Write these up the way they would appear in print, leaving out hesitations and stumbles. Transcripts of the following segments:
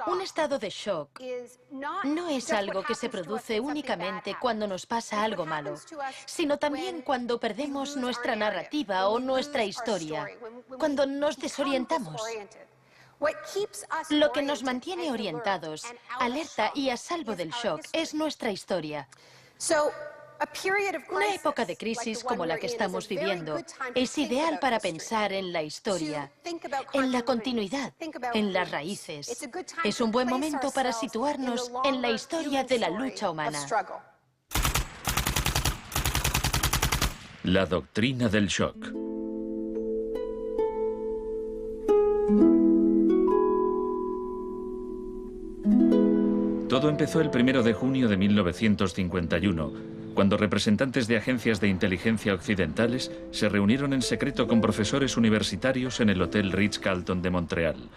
Un estado de shock no es algo que se produce únicamente cuando nos pasa algo malo, sino también cuando perdemos nuestra narrativa o nuestra historia, cuando nos desorientamos. Lo que nos mantiene orientados, alerta y a salvo del shock es nuestra historia. Una época de crisis como la que estamos viviendo es ideal para pensar en la historia, en la continuidad, en las raíces. Es un buen momento para situarnos en la historia de la lucha humana. La doctrina del shock. Todo empezó el 1 de junio de 1951, cuando representantes de agencias de inteligencia occidentales se reunieron en secreto con profesores universitarios en el Hotel Ritz-Carlton de Montreal.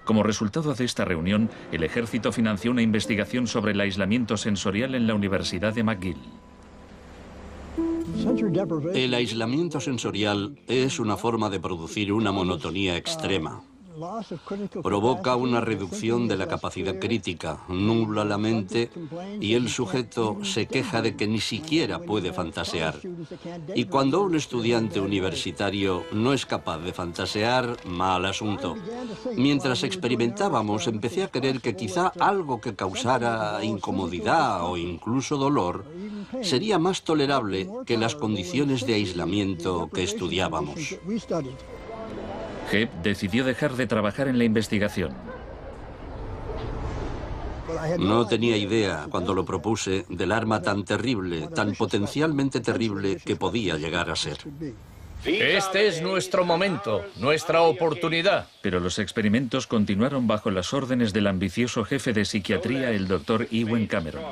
Como resultado de esta reunión, el ejército financió una investigación sobre el aislamiento sensorial en la Universidad de McGill. El aislamiento sensorial es una forma de producir una monotonía extrema. Provoca una reducción de la capacidad crítica, nubla la mente y el sujeto se queja de que ni siquiera puede fantasear. Y cuando un estudiante universitario no es capaz de fantasear, mal asunto. Mientras experimentábamos, empecé a creer que quizá algo que causara incomodidad o incluso dolor sería más tolerable que las condiciones de aislamiento que estudiábamos. Hebb decidió dejar de trabajar en la investigación. No tenía idea, cuando lo propuse, del arma tan terrible, tan potencialmente terrible que podía llegar a ser. Este es nuestro momento, nuestra oportunidad. Pero los experimentos continuaron bajo las órdenes del ambicioso jefe de psiquiatría, el Dr. Ewen Cameron.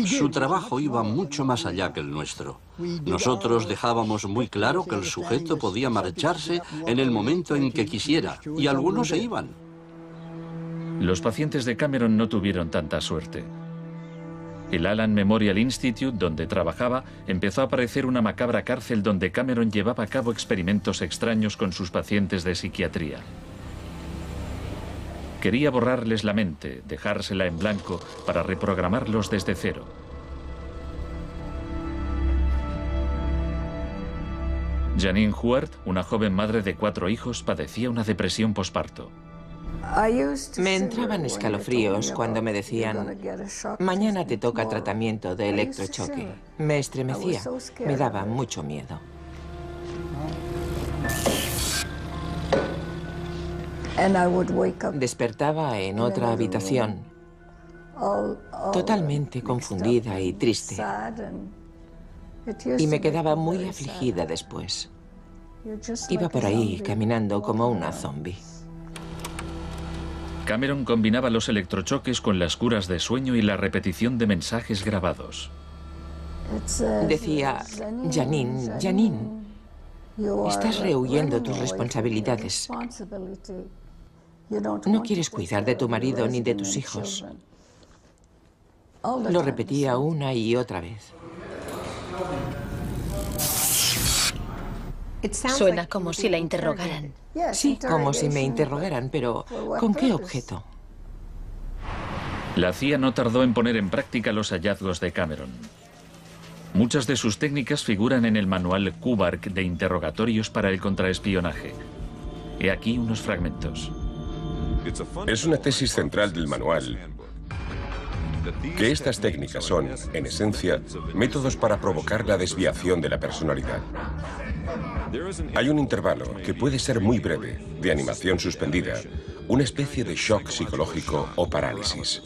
Su trabajo iba mucho más allá que el nuestro. Nosotros dejábamos muy claro que el sujeto podía marcharse en el momento en que quisiera, y algunos se iban. Los pacientes de Cameron no tuvieron tanta suerte. El Allen Memorial Institute, donde trabajaba, empezó a parecer una macabra cárcel donde Cameron llevaba a cabo experimentos extraños con sus pacientes de psiquiatría. Quería borrarles la mente, dejársela en blanco para reprogramarlos desde cero. Janine Huart, una joven madre de 4 hijos, padecía una depresión posparto. Me entraban escalofríos cuando me decían, mañana te toca tratamiento de electrochoque. Me estremecía, me daba mucho miedo. Despertaba en otra habitación, totalmente confundida y triste. Y me quedaba muy afligida después. Iba por ahí caminando como una zombie. Cameron combinaba los electrochoques con las curas de sueño y la repetición de mensajes grabados. Decía, Janine, Janine, estás rehuyendo tus responsabilidades. No quieres cuidar de tu marido ni de tus hijos. Lo repetía una y otra vez. Suena como si la interrogaran. Sí, como si me interrogaran, pero ¿con qué objeto? La CIA no tardó en poner en práctica los hallazgos de Cameron. Muchas de sus técnicas figuran en el manual Kubark de interrogatorios para el contraespionaje. He aquí unos fragmentos. Es una tesis central del manual que estas técnicas son, en esencia, métodos para provocar la desviación de la personalidad. Hay un intervalo, que puede ser muy breve, de animación suspendida, una especie de shock psicológico o parálisis.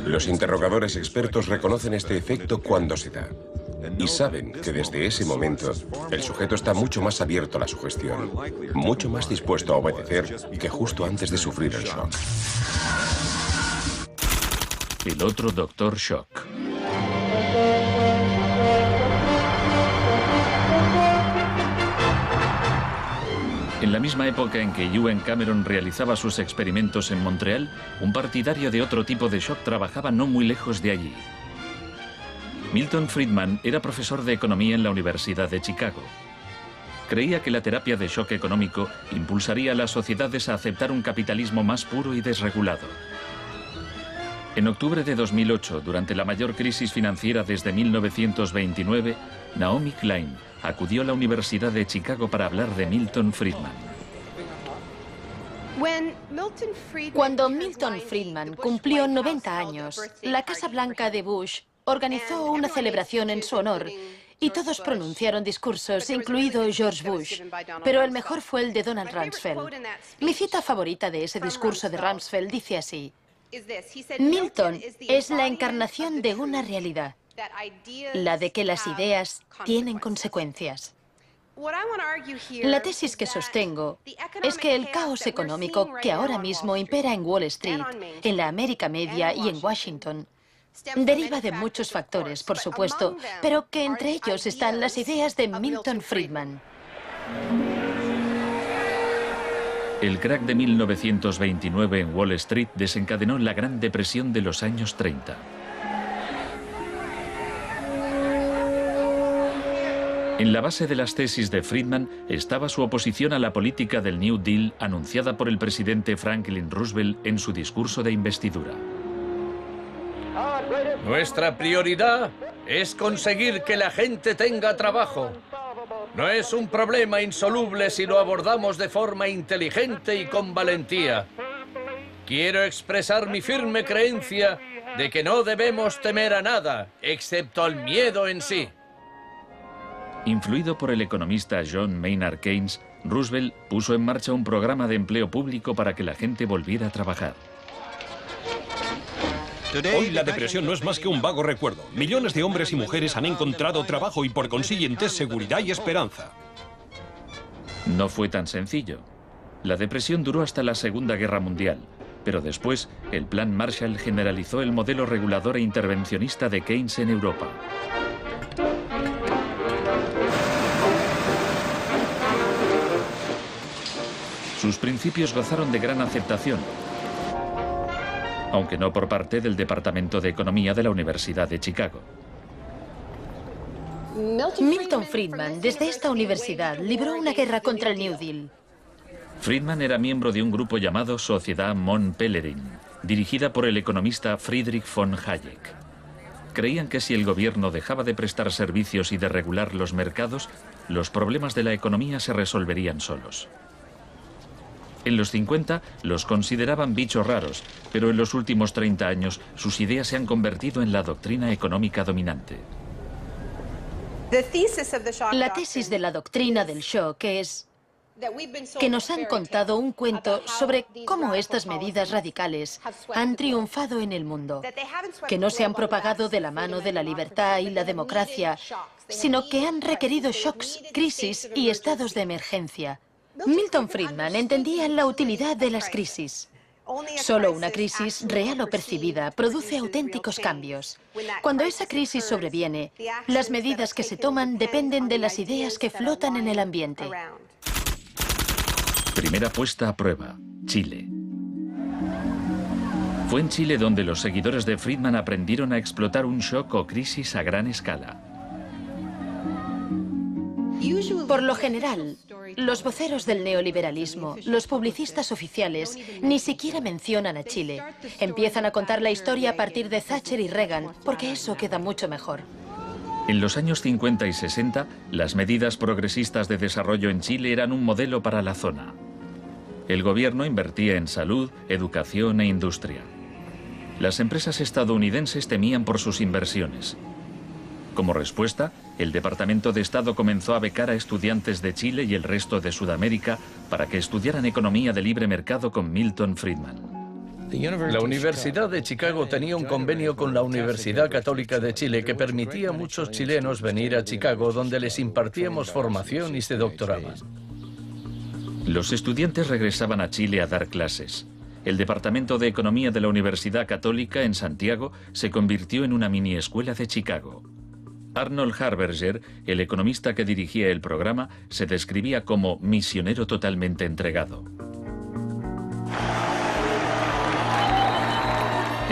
Los interrogadores expertos reconocen este efecto cuando se da y saben que desde ese momento el sujeto está mucho más abierto a la sugestión, mucho más dispuesto a obedecer que justo antes de sufrir el shock. El otro Dr. Shock. En la misma época en que Ewen Cameron realizaba sus experimentos en Montreal, un partidario de otro tipo de shock trabajaba no muy lejos de allí. Milton Friedman era profesor de economía en la Universidad de Chicago. Creía que la terapia de shock económico impulsaría a las sociedades a aceptar un capitalismo más puro y desregulado. En octubre de 2008, durante la mayor crisis financiera desde 1929, Naomi Klein acudió a la Universidad de Chicago para hablar de Milton Friedman. Cuando Milton Friedman cumplió 90 años, la Casa Blanca de Bush organizó una celebración en su honor y todos pronunciaron discursos, incluido George Bush, pero el mejor fue el de Donald Rumsfeld. Mi cita favorita de ese discurso de Rumsfeld dice así: Milton es la encarnación de una realidad, la de que las ideas tienen consecuencias. La tesis que sostengo es que el caos económico que ahora mismo impera en Wall Street, en la América Media y en Washington, deriva de muchos factores, por supuesto, pero que entre ellos están las ideas de Milton Friedman. El crack de 1929 en Wall Street desencadenó la Gran Depresión de los años 30. En la base de las tesis de Friedman estaba su oposición a la política del New Deal anunciada por el presidente Franklin Roosevelt en su discurso de investidura. Nuestra prioridad es conseguir que la gente tenga trabajo. No es un problema insoluble si lo abordamos de forma inteligente y con valentía. Quiero expresar mi firme creencia de que no debemos temer a nada, excepto al miedo en sí. Influido por el economista John Maynard Keynes, Roosevelt puso en marcha un programa de empleo público para que la gente volviera a trabajar. Hoy la depresión no es más que un vago recuerdo. Millones de hombres y mujeres han encontrado trabajo y por consiguiente seguridad y esperanza. No fue tan sencillo. La depresión duró hasta la Segunda Guerra Mundial, pero después el Plan Marshall generalizó el modelo regulador e intervencionista de Keynes en Europa. Sus principios gozaron de gran aceptación, aunque no por parte del Departamento de Economía de la Universidad de Chicago. Milton Friedman, desde esta universidad, libró una guerra contra el New Deal. Friedman era miembro de un grupo llamado Sociedad Mont Pelerin, dirigida por el economista Friedrich von Hayek. Creían que si el gobierno dejaba de prestar servicios y de regular los mercados, los problemas de la economía se resolverían solos. En los 50 los consideraban bichos raros, pero en los últimos 30 años sus ideas se han convertido en la doctrina económica dominante. La tesis de la doctrina del shock es que nos han contado un cuento sobre cómo estas medidas radicales han triunfado en el mundo, que no se han propagado de la mano de la libertad y la democracia, sino que han requerido shocks, crisis y estados de emergencia. Milton Friedman entendía la utilidad de las crisis. Solo una crisis, real o percibida, produce auténticos cambios. Cuando esa crisis sobreviene, las medidas que se toman dependen de las ideas que flotan en el ambiente. Primera puesta a prueba, Chile. Fue en Chile donde los seguidores de Friedman aprendieron a explotar un shock o crisis a gran escala. Por lo general, los voceros del neoliberalismo, los publicistas oficiales, ni siquiera mencionan a Chile. Empiezan a contar la historia a partir de Thatcher y Reagan, porque eso queda mucho mejor. En los años 50 y 60, las medidas progresistas de desarrollo en Chile eran un modelo para la zona. El gobierno invertía en salud, educación e industria. Las empresas estadounidenses temían por sus inversiones. Como respuesta, el Departamento de Estado comenzó a becar a estudiantes de Chile y el resto de Sudamérica para que estudiaran economía de libre mercado con Milton Friedman. La Universidad de Chicago tenía un convenio con la Universidad Católica de Chile que permitía a muchos chilenos venir a Chicago, donde les impartíamos formación y se doctoraban. Los estudiantes regresaban a Chile a dar clases. El Departamento de Economía de la Universidad Católica en Santiago se convirtió en una mini escuela de Chicago. Arnold Harberger, el economista que dirigía el programa, se describía como misionero totalmente entregado.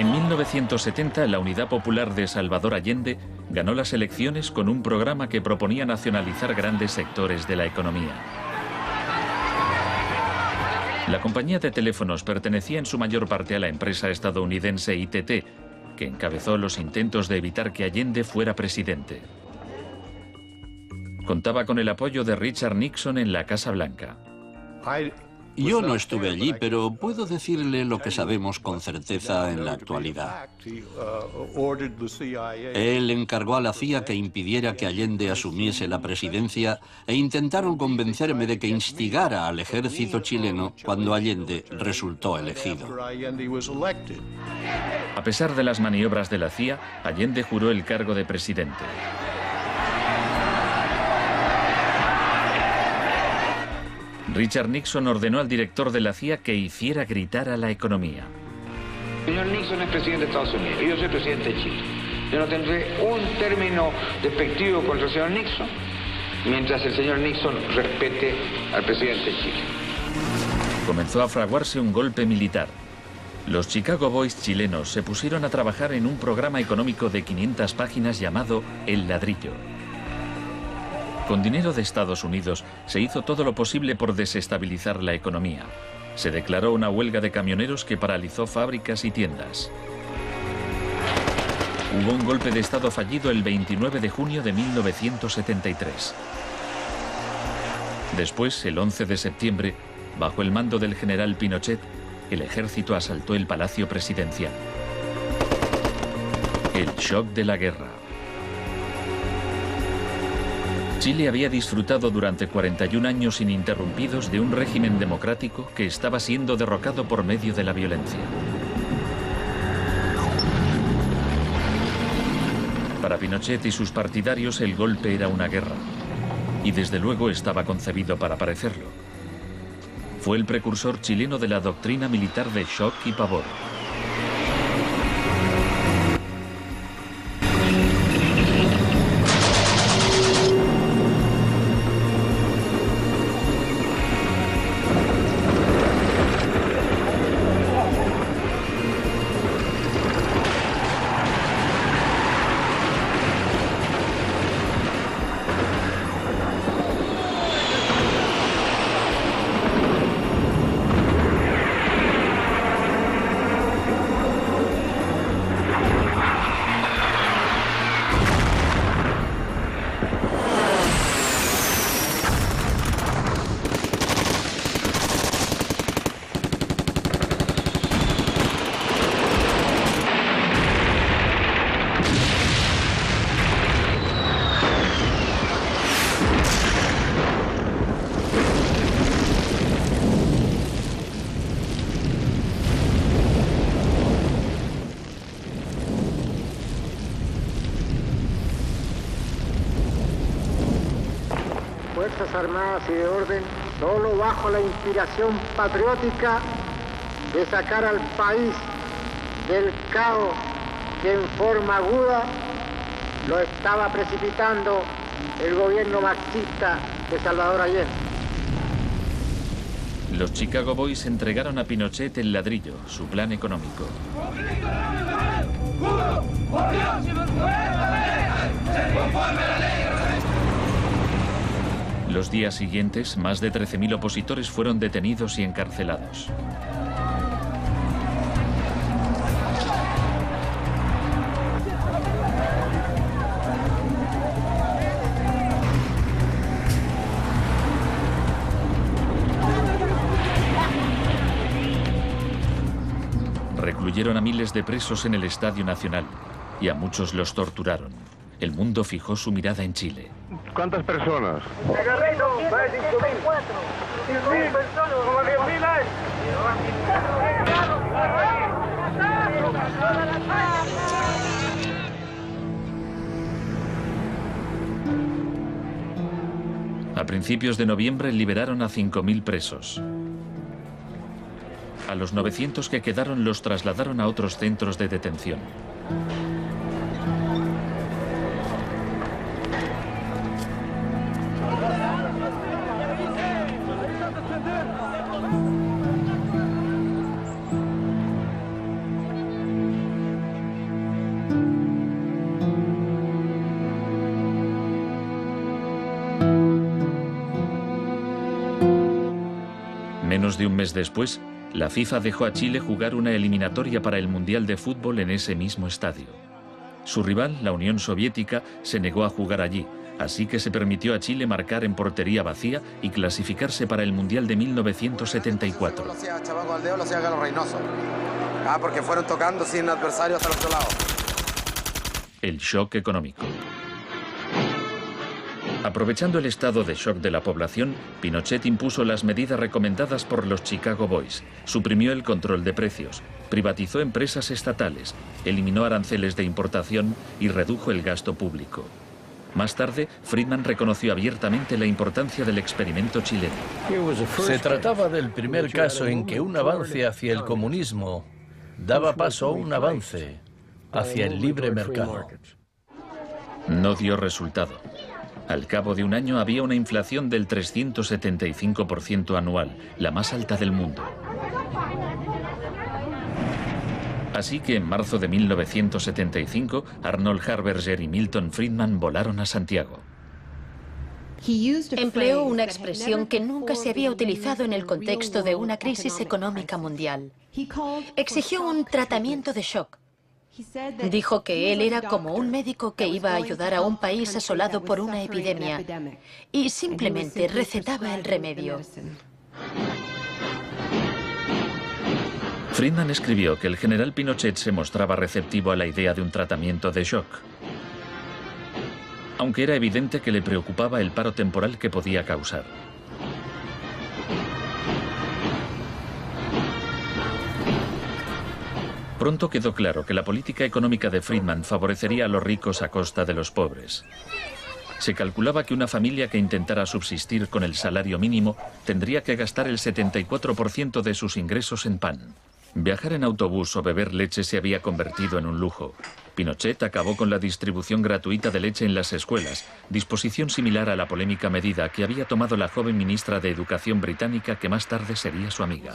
En 1970, la Unidad Popular de Salvador Allende ganó las elecciones con un programa que proponía nacionalizar grandes sectores de la economía. La compañía de teléfonos pertenecía en su mayor parte a la empresa estadounidense ITT, que encabezó los intentos de evitar que Allende fuera presidente. Contaba con el apoyo de Richard Nixon en la Casa Blanca. Yo no estuve allí, pero puedo decirle lo que sabemos con certeza en la actualidad. Él encargó a la CIA que impidiera que Allende asumiese la presidencia e intentaron convencerme de que instigara al ejército chileno cuando Allende resultó elegido. A pesar de las maniobras de la CIA, Allende juró el cargo de presidente. Richard Nixon ordenó al director de la CIA que hiciera gritar a la economía. El señor Nixon es presidente de Estados Unidos y yo soy presidente de Chile. Yo no tendré un término despectivo contra el señor Nixon mientras el señor Nixon respete al presidente de Chile. Comenzó a fraguarse un golpe militar. Los Chicago Boys chilenos se pusieron a trabajar en un programa económico de 500 páginas llamado El Ladrillo. Con dinero de Estados Unidos se hizo todo lo posible por desestabilizar la economía. Se declaró una huelga de camioneros que paralizó fábricas y tiendas. Hubo un golpe de Estado fallido el 29 de junio de 1973. Después, el 11 de septiembre, bajo el mando del general Pinochet, el ejército asaltó el Palacio Presidencial. El shock de la guerra. Chile había disfrutado durante 41 años ininterrumpidos de un régimen democrático que estaba siendo derrocado por medio de la violencia. Para Pinochet y sus partidarios el golpe era una guerra, y desde luego estaba concebido para parecerlo. Fue el precursor chileno de la doctrina militar de shock y pavor. Fuerzas Armadas y de Orden, solo bajo la inspiración patriótica de sacar al país del caos que en forma aguda lo estaba precipitando el gobierno marxista de Salvador Allende. Los Chicago Boys entregaron a Pinochet el ladrillo, su plan económico. Los días siguientes, más de 13.000 opositores fueron detenidos y encarcelados. Recluyeron a miles de presos en el Estadio Nacional y a muchos los torturaron. El mundo fijó su mirada en Chile. ¿Cuántas personas? A principios de noviembre liberaron a 5.000 presos. A los 900 que quedaron los trasladaron a otros centros de detención. Menos de un mes después, la FIFA dejó a Chile jugar una eliminatoria para el Mundial de Fútbol en ese mismo estadio. Su rival, la Unión Soviética, se negó a jugar allí, así que se permitió a Chile marcar en portería vacía y clasificarse para el Mundial de 1974. Lo hacía Chavaco al dedo, lo hacía Galo Reynoso. Porque fueron tocando sin adversario hasta el otro lado. El shock económico. Aprovechando el estado de shock de la población, Pinochet impuso las medidas recomendadas por los Chicago Boys, suprimió el control de precios, privatizó empresas estatales, eliminó aranceles de importación y redujo el gasto público. Más tarde, Friedman reconoció abiertamente la importancia del experimento chileno. Se trataba del primer caso en que un avance hacia el comunismo daba paso a un avance hacia el libre mercado. No dio resultado. Al cabo de un año había una inflación del 375% anual, la más alta del mundo. Así que en marzo de 1975, Arnold Harberger y Milton Friedman volaron a Santiago. Empleó una expresión que nunca se había utilizado en el contexto de una crisis económica mundial. Exigió un tratamiento de shock. Dijo que él era como un médico que iba a ayudar a un país asolado por una epidemia y simplemente recetaba el remedio. Friedman escribió que el general Pinochet se mostraba receptivo a la idea de un tratamiento de shock, aunque era evidente que le preocupaba el paro temporal que podía causar. Pronto quedó claro que la política económica de Friedman favorecería a los ricos a costa de los pobres. Se calculaba que una familia que intentara subsistir con el salario mínimo tendría que gastar el 74% de sus ingresos en pan. Viajar en autobús o beber leche se había convertido en un lujo. Pinochet acabó con la distribución gratuita de leche en las escuelas, disposición similar a la polémica medida que había tomado la joven ministra de Educación británica que más tarde sería su amiga.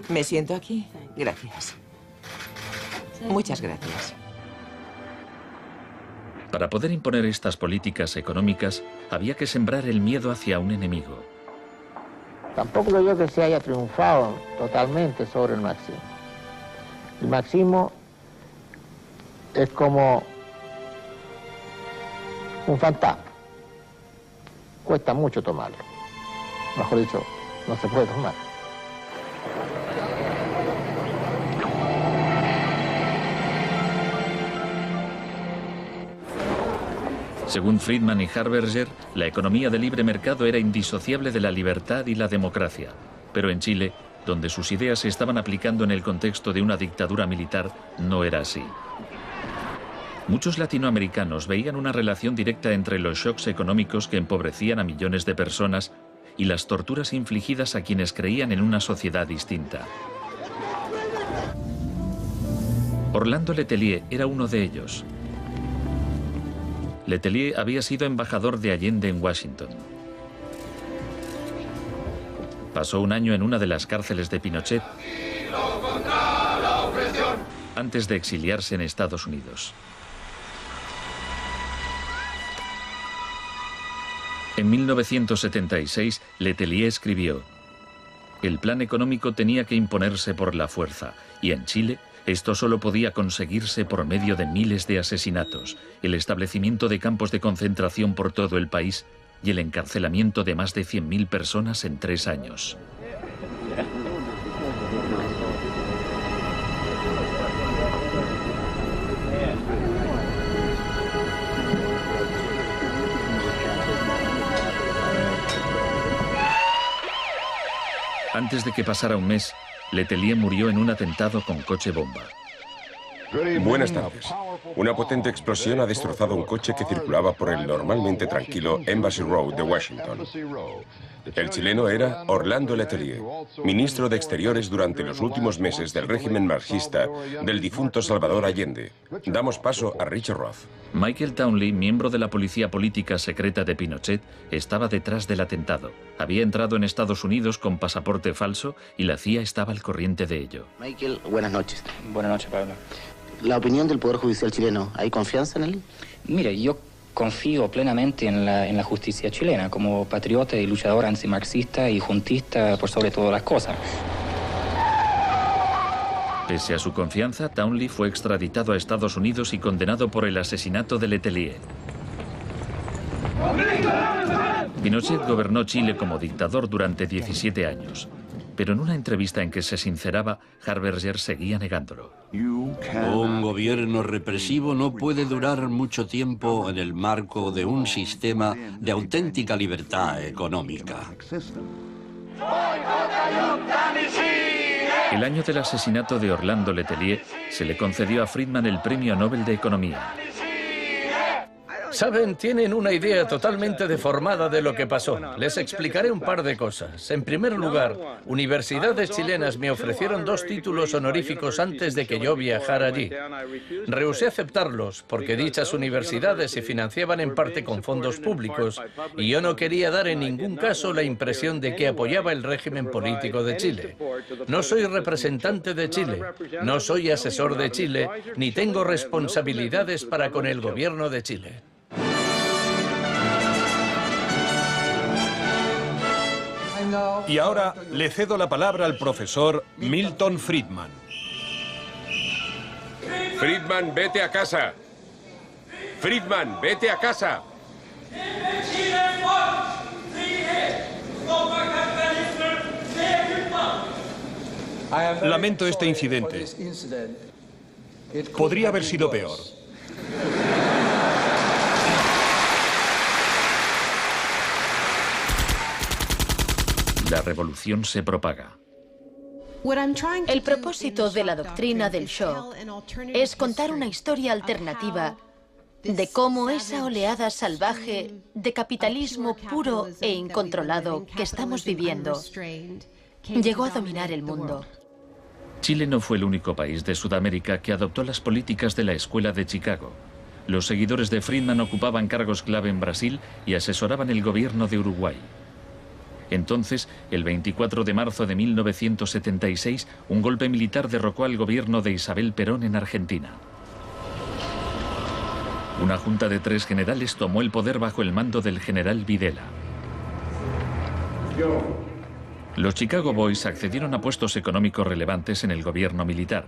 ¿Me siento aquí? Gracias. Muchas gracias. Para poder imponer estas políticas económicas, había que sembrar el miedo hacia un enemigo. Tampoco creo que se haya triunfado totalmente sobre el marxismo. El marxismo es como un fantasma. Cuesta mucho tomarlo. Mejor dicho, no se puede tomar. Según Friedman y Harberger, la economía de libre mercado era indisociable de la libertad y la democracia. Pero en Chile, donde sus ideas se estaban aplicando en el contexto de una dictadura militar, no era así. Muchos latinoamericanos veían una relación directa entre los shocks económicos que empobrecían a millones de personas y las torturas infligidas a quienes creían en una sociedad distinta. Orlando Letelier era uno de ellos. Letelier había sido embajador de Allende en Washington. Pasó un año en una de las cárceles de Pinochet antes de exiliarse en Estados Unidos. En 1976, Letelier escribió: el plan económico tenía que imponerse por la fuerza, y en Chile esto solo podía conseguirse por medio de miles de asesinatos, el establecimiento de campos de concentración por todo el país y el encarcelamiento de más de 100.000 personas en 3 años. Antes de que pasara un mes, Letelier murió en un atentado con coche bomba. Buenas tardes. Una potente explosión ha destrozado un coche que circulaba por el normalmente tranquilo Embassy Road de Washington. El chileno era Orlando Letelier, ministro de Exteriores durante los últimos meses del régimen marxista del difunto Salvador Allende. Damos paso a Richard Roth. Michael Townley, miembro de la policía política secreta de Pinochet, estaba detrás del atentado. Había entrado en Estados Unidos con pasaporte falso y la CIA estaba al corriente de ello. Michael, buenas noches. Buenas noches, Pablo. La opinión del Poder Judicial chileno, ¿hay confianza en él? Mire, yo confío plenamente en la justicia chilena, como patriota y luchador antimarxista y juntista por sobre todas las cosas. Pese a su confianza, Townley fue extraditado a Estados Unidos y condenado por el asesinato de Letelier. Pinochet gobernó Chile como dictador durante 17 años, pero en una entrevista en que se sinceraba, Harberger seguía negándolo. Un gobierno represivo no puede durar mucho tiempo en el marco de un sistema de auténtica libertad económica. El año del asesinato de Orlando Letelier se le concedió a Friedman el Premio Nobel de Economía. Saben, tienen una idea totalmente deformada de lo que pasó. Les explicaré un par de cosas. En primer lugar, universidades chilenas me ofrecieron 2 títulos honoríficos antes de que yo viajara allí. Rehusé aceptarlos porque dichas universidades se financiaban en parte con fondos públicos y yo no quería dar en ningún caso la impresión de que apoyaba el régimen político de Chile. No soy representante de Chile, no soy asesor de Chile, ni tengo responsabilidades para con el gobierno de Chile. Y ahora le cedo la palabra al profesor Milton Friedman. Friedman, vete a casa. Friedman, vete a casa. Lamento este incidente. Podría haber sido peor. La revolución se propaga. El propósito de la doctrina del shock es contar una historia alternativa de cómo esa oleada salvaje de capitalismo puro e incontrolado que estamos viviendo llegó a dominar el mundo. Chile no fue el único país de Sudamérica que adoptó las políticas de la Escuela de Chicago. Los seguidores de Friedman ocupaban cargos clave en Brasil y asesoraban el gobierno de Uruguay. Entonces, el 24 de marzo de 1976, un golpe militar derrocó al gobierno de Isabel Perón en Argentina. Una junta de 3 generales tomó el poder bajo el mando del general Videla. Los Chicago Boys accedieron a puestos económicos relevantes en el gobierno militar.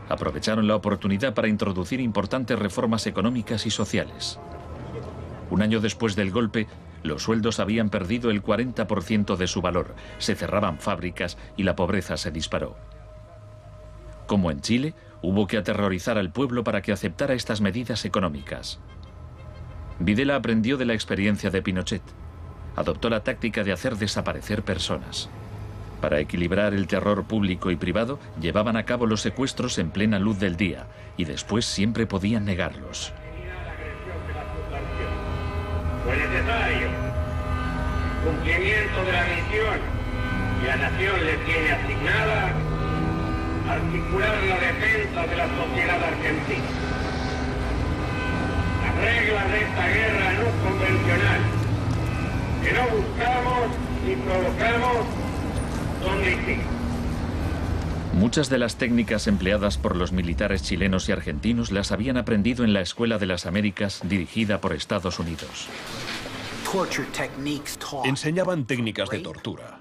Aprovecharon la oportunidad para introducir importantes reformas económicas y sociales. Un año después del golpe, los sueldos habían perdido el 40% de su valor, se cerraban fábricas y la pobreza se disparó. Como en Chile, hubo que aterrorizar al pueblo para que aceptara estas medidas económicas. Videla aprendió de la experiencia de Pinochet. Adoptó la táctica de hacer desaparecer personas. Para equilibrar el terror público y privado, llevaban a cabo los secuestros en plena luz del día y después siempre podían negarlos. Fue necesario cumplimiento de la misión que la nación le tiene asignada, articular la defensa de la sociedad argentina. Las reglas de esta guerra no convencional, que no buscamos ni provocamos, son distintas. Muchas de las técnicas empleadas por los militares chilenos y argentinos las habían aprendido en la Escuela de las Américas, dirigida por Estados Unidos. Enseñaban técnicas de tortura.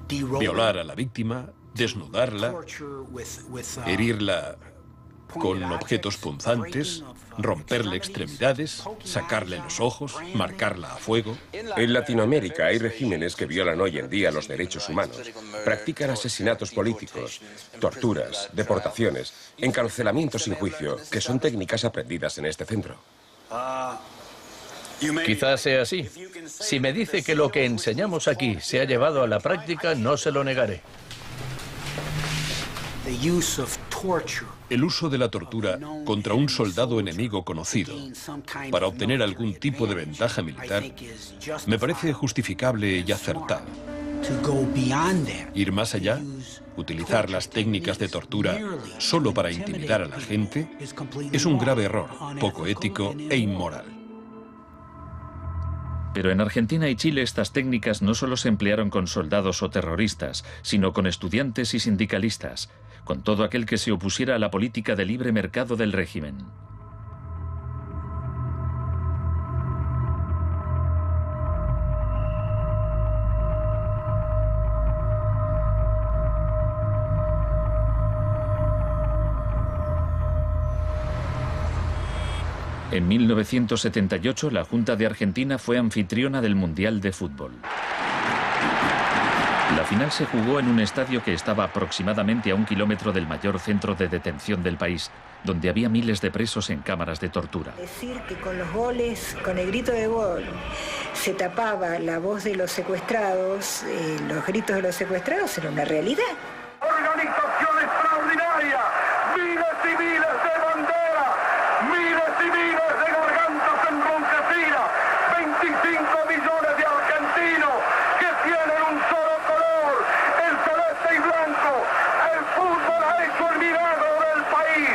Violar a la víctima, desnudarla, herirla con objetos punzantes, romperle extremidades, sacarle los ojos, marcarla a fuego. En Latinoamérica hay regímenes que violan hoy en día los derechos humanos. Practican asesinatos políticos, torturas, deportaciones, encarcelamientos sin juicio, que son técnicas aprendidas en este centro. Quizás sea así. Si me dice que lo que enseñamos aquí se ha llevado a la práctica, no se lo negaré. El uso de la tortura contra un soldado enemigo conocido para obtener algún tipo de ventaja militar me parece justificable y acertado. Ir más allá, utilizar las técnicas de tortura solo para intimidar a la gente, es un grave error, poco ético e inmoral. Pero en Argentina y Chile estas técnicas no solo se emplearon con soldados o terroristas, sino con estudiantes y sindicalistas, con todo aquel que se opusiera a la política de libre mercado del régimen. En 1978, la Junta de Argentina fue anfitriona del Mundial de Fútbol. La final se jugó en un estadio que estaba aproximadamente a 1 kilómetro del mayor centro de detención del país, donde había miles de presos en cámaras de tortura. Decir que con los goles, con el grito de gol, se tapaba la voz de los secuestrados, los gritos de los secuestrados, era una realidad. Organización extraordinaria, miles y miles de banderas, miles y miles de gargantas enronquecidas, 25 millones de argentinos que tienen un solo color, el celeste y blanco. El fútbol ha hecho el milagro del país,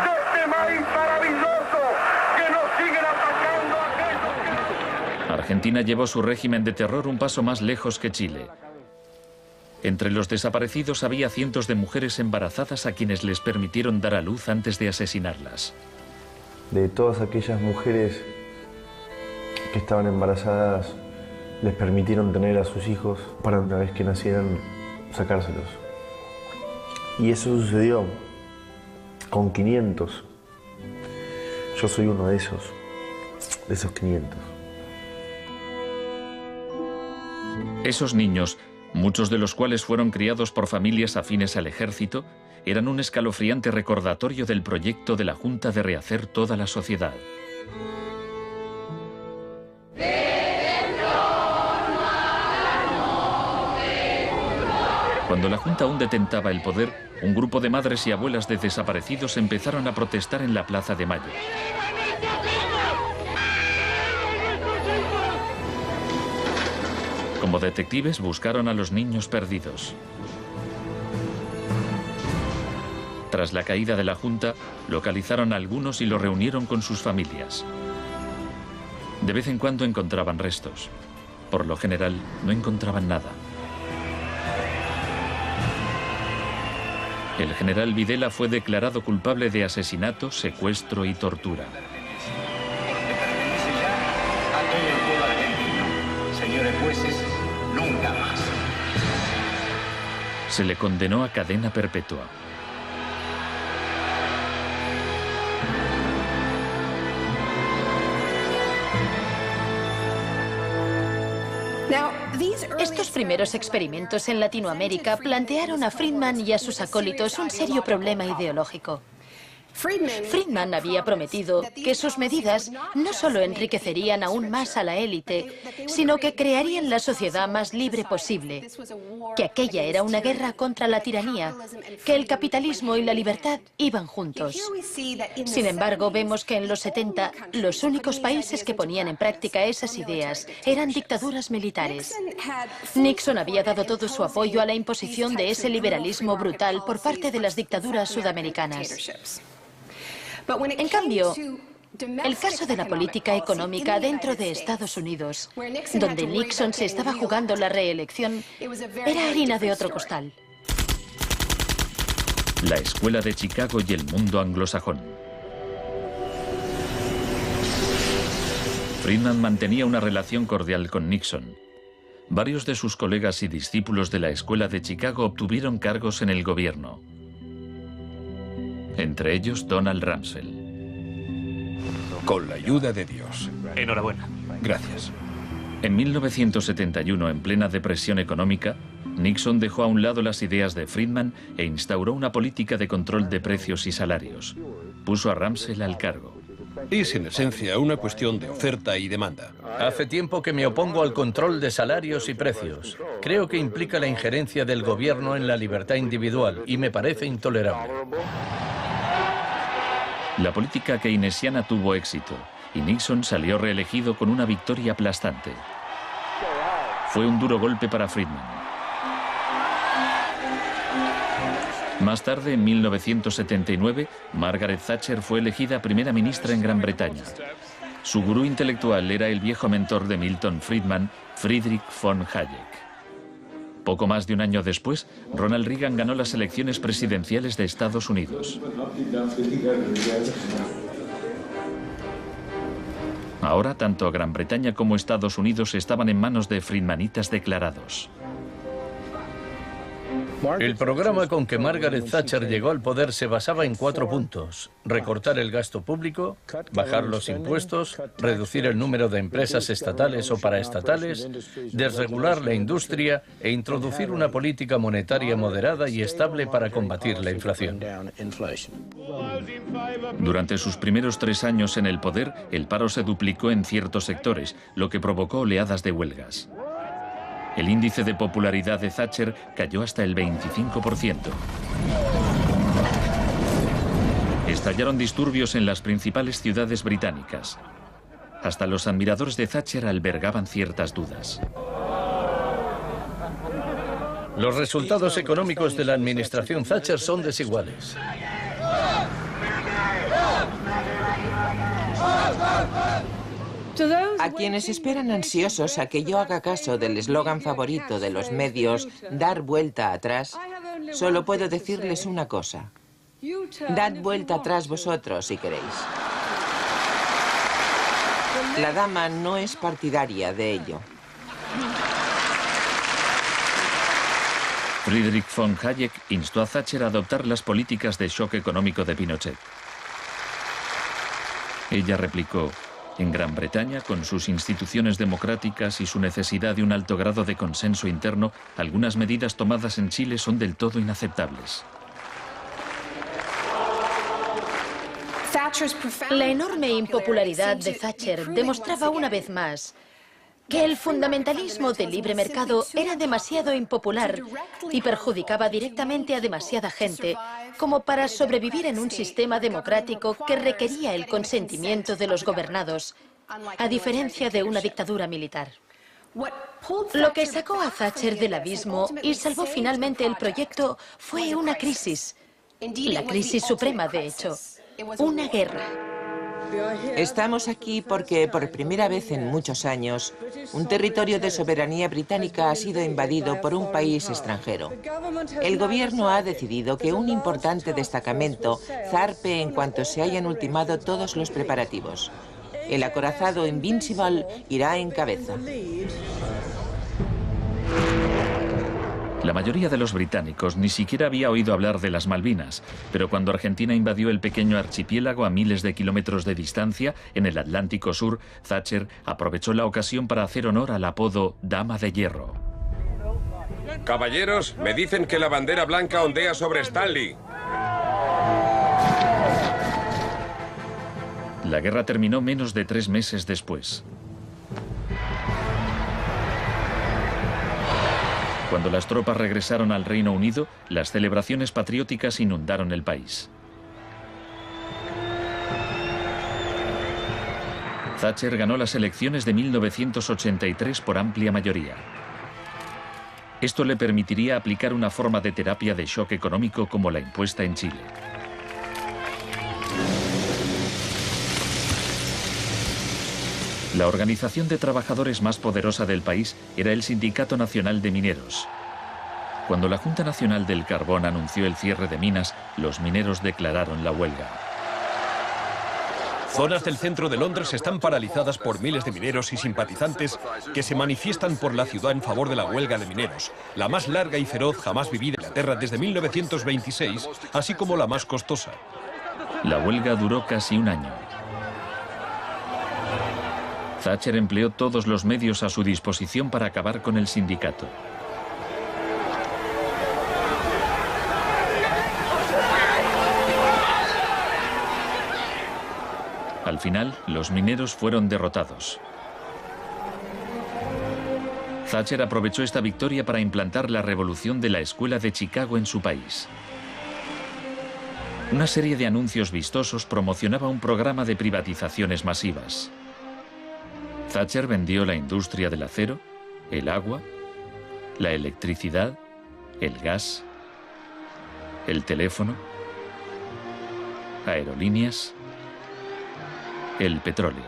de este maíz maravilloso que nos siguen atacando a aquellos que... Argentina llevó su régimen de terror un paso más lejos que Chile. Entre los desaparecidos había cientos de mujeres embarazadas a quienes les permitieron dar a luz antes de asesinarlas. De todas aquellas mujeres que estaban embarazadas, les permitieron tener a sus hijos para una vez que nacieran, sacárselos. Y eso sucedió con 500. Yo soy uno de esos 500. Esos niños, muchos de los cuales fueron criados por familias afines al ejército, eran un escalofriante recordatorio del proyecto de la Junta de rehacer toda la sociedad. Cuando la Junta aún detentaba el poder, un grupo de madres y abuelas de desaparecidos empezaron a protestar en la Plaza de Mayo. Como detectives buscaron a los niños perdidos. Tras la caída de la Junta, localizaron a algunos y los reunieron con sus familias. De vez en cuando encontraban restos. Por lo general, no encontraban nada. El general Videla fue declarado culpable de asesinato, secuestro y tortura. Señores jueces, nunca más. Se le condenó a cadena perpetua. Estos primeros experimentos en Latinoamérica plantearon a Friedman y a sus acólitos un serio problema ideológico. Friedman había prometido que sus medidas no solo enriquecerían aún más a la élite, sino que crearían la sociedad más libre posible, que aquella era una guerra contra la tiranía, que el capitalismo y la libertad iban juntos. Sin embargo, vemos que en los 70 los únicos países que ponían en práctica esas ideas eran dictaduras militares. Nixon había dado todo su apoyo a la imposición de ese liberalismo brutal por parte de las dictaduras sudamericanas. En cambio, el caso de la política económica dentro de Estados Unidos, donde Nixon se estaba jugando la reelección, era harina de otro costal. La Escuela de Chicago y el mundo anglosajón. Friedman mantenía una relación cordial con Nixon. Varios de sus colegas y discípulos de la Escuela de Chicago obtuvieron cargos en el gobierno. Entre ellos Donald Rumsfeld. Con la ayuda de Dios. Enhorabuena. Gracias. En 1971, en plena depresión económica, Nixon dejó a un lado las ideas de Friedman e instauró una política de control de precios y salarios. Puso a Rumsfeld al cargo. Es en esencia una cuestión de oferta y demanda. Hace tiempo que me opongo al control de salarios y precios. Creo que implica la injerencia del gobierno en la libertad individual y me parece intolerable. La política keynesiana tuvo éxito y Nixon salió reelegido con una victoria aplastante. Fue un duro golpe para Friedman. Más tarde, en 1979, Margaret Thatcher fue elegida primera ministra en Gran Bretaña. Su gurú intelectual era el viejo mentor de Milton Friedman, Friedrich von Hayek. Poco más de un año después, Ronald Reagan ganó las elecciones presidenciales de Estados Unidos. Ahora, tanto Gran Bretaña como Estados Unidos estaban en manos de friedmanitas declarados. El programa con que Margaret Thatcher llegó al poder se basaba en 4 puntos: recortar el gasto público, bajar los impuestos, reducir el número de empresas estatales o paraestatales, desregular la industria e introducir una política monetaria moderada y estable para combatir la inflación. Durante sus primeros 3 años en el poder, el paro se duplicó en ciertos sectores, lo que provocó oleadas de huelgas. El índice de popularidad de Thatcher cayó hasta el 25%. Estallaron disturbios en las principales ciudades británicas. Hasta los admiradores de Thatcher albergaban ciertas dudas. Los resultados económicos de la administración Thatcher son desiguales. A quienes esperan ansiosos a que yo haga caso del eslogan favorito de los medios, dar vuelta atrás, solo puedo decirles una cosa: dad vuelta atrás vosotros si queréis. La dama no es partidaria de ello. Friedrich von Hayek instó a Thatcher a adoptar las políticas de shock económico de Pinochet. Ella replicó: en Gran Bretaña, con sus instituciones democráticas y su necesidad de un alto grado de consenso interno, algunas medidas tomadas en Chile son del todo inaceptables. La enorme impopularidad de Thatcher demostraba una vez más que el fundamentalismo del libre mercado era demasiado impopular y perjudicaba directamente a demasiada gente como para sobrevivir en un sistema democrático que requería el consentimiento de los gobernados, a diferencia de una dictadura militar. Lo que sacó a Thatcher del abismo y salvó finalmente el proyecto fue una crisis, la crisis suprema, de hecho, una guerra. Estamos aquí porque, por primera vez en muchos años, un territorio de soberanía británica ha sido invadido por un país extranjero. El gobierno ha decidido que un importante destacamento zarpe en cuanto se hayan ultimado todos los preparativos. El acorazado Invincible irá en cabeza. La mayoría de los británicos ni siquiera había oído hablar de las Malvinas, pero cuando Argentina invadió el pequeño archipiélago a miles de kilómetros de distancia, en el Atlántico Sur, Thatcher aprovechó la ocasión para hacer honor al apodo Dama de Hierro. Caballeros, me dicen que la bandera blanca ondea sobre Stanley. La guerra terminó menos de 3 meses después. Cuando las tropas regresaron al Reino Unido, las celebraciones patrióticas inundaron el país. Thatcher ganó las elecciones de 1983 por amplia mayoría. Esto le permitiría aplicar una forma de terapia de shock económico como la impuesta en Chile. La organización de trabajadores más poderosa del país era el Sindicato Nacional de Mineros. Cuando la Junta Nacional del Carbón anunció el cierre de minas, los mineros declararon la huelga. Zonas del centro de Londres están paralizadas por miles de mineros y simpatizantes que se manifiestan por la ciudad en favor de la huelga de mineros, la más larga y feroz jamás vivida en Inglaterra desde 1926, así como la más costosa. La huelga duró casi un año. Thatcher empleó todos los medios a su disposición para acabar con el sindicato. Al final, los mineros fueron derrotados. Thatcher aprovechó esta victoria para implantar la revolución de la Escuela de Chicago en su país. Una serie de anuncios vistosos promocionaba un programa de privatizaciones masivas. Thatcher vendió la industria del acero, el agua, la electricidad, el gas, el teléfono, aerolíneas, el petróleo.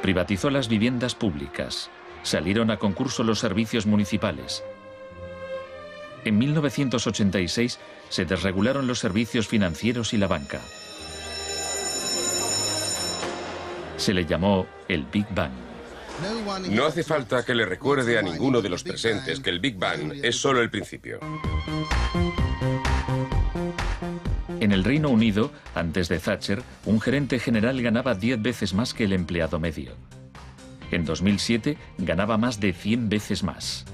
Privatizó las viviendas públicas, salieron a concurso los servicios municipales. En 1986 se desregularon los servicios financieros y la banca. Se le llamó el Big Bang. No hace falta que le recuerde a ninguno de los presentes que el Big Bang es solo el principio. En el Reino Unido, antes de Thatcher, un gerente general ganaba 10 veces más que el empleado medio. En 2007 ganaba más de 100 veces más.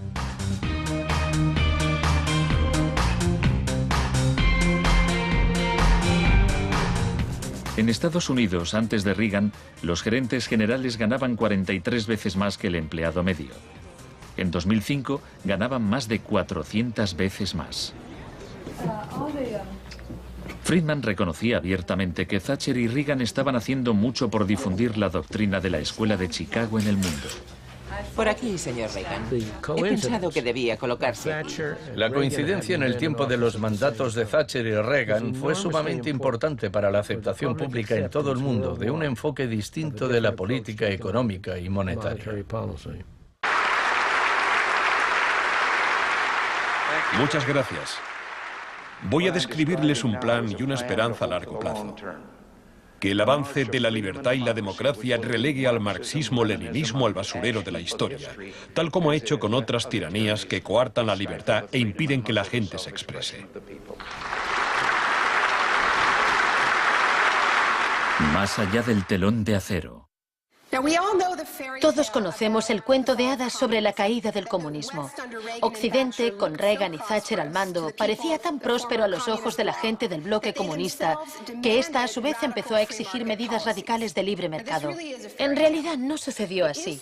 En Estados Unidos, antes de Reagan, los gerentes generales ganaban 43 veces más que el empleado medio. En 2005 ganaban más de 400 veces más. Friedman reconocía abiertamente que Thatcher y Reagan estaban haciendo mucho por difundir la doctrina de la Escuela de Chicago en el mundo. Por aquí, señor Reagan. He pensado que debía colocarse aquí. La coincidencia en el tiempo de los mandatos de Thatcher y Reagan fue sumamente importante para la aceptación pública en todo el mundo de un enfoque distinto de la política económica y monetaria. Muchas gracias. Voy a describirles un plan y una esperanza a largo plazo. Que el avance de la libertad y la democracia relegue al marxismo-leninismo al basurero de la historia, tal como ha hecho con otras tiranías que coartan la libertad e impiden que la gente se exprese. Más allá del telón de acero. Todos conocemos el cuento de hadas sobre la caída del comunismo. Occidente, con Reagan y Thatcher al mando, parecía tan próspero a los ojos de la gente del bloque comunista que ésta a su vez empezó a exigir medidas radicales de libre mercado. En realidad no sucedió así.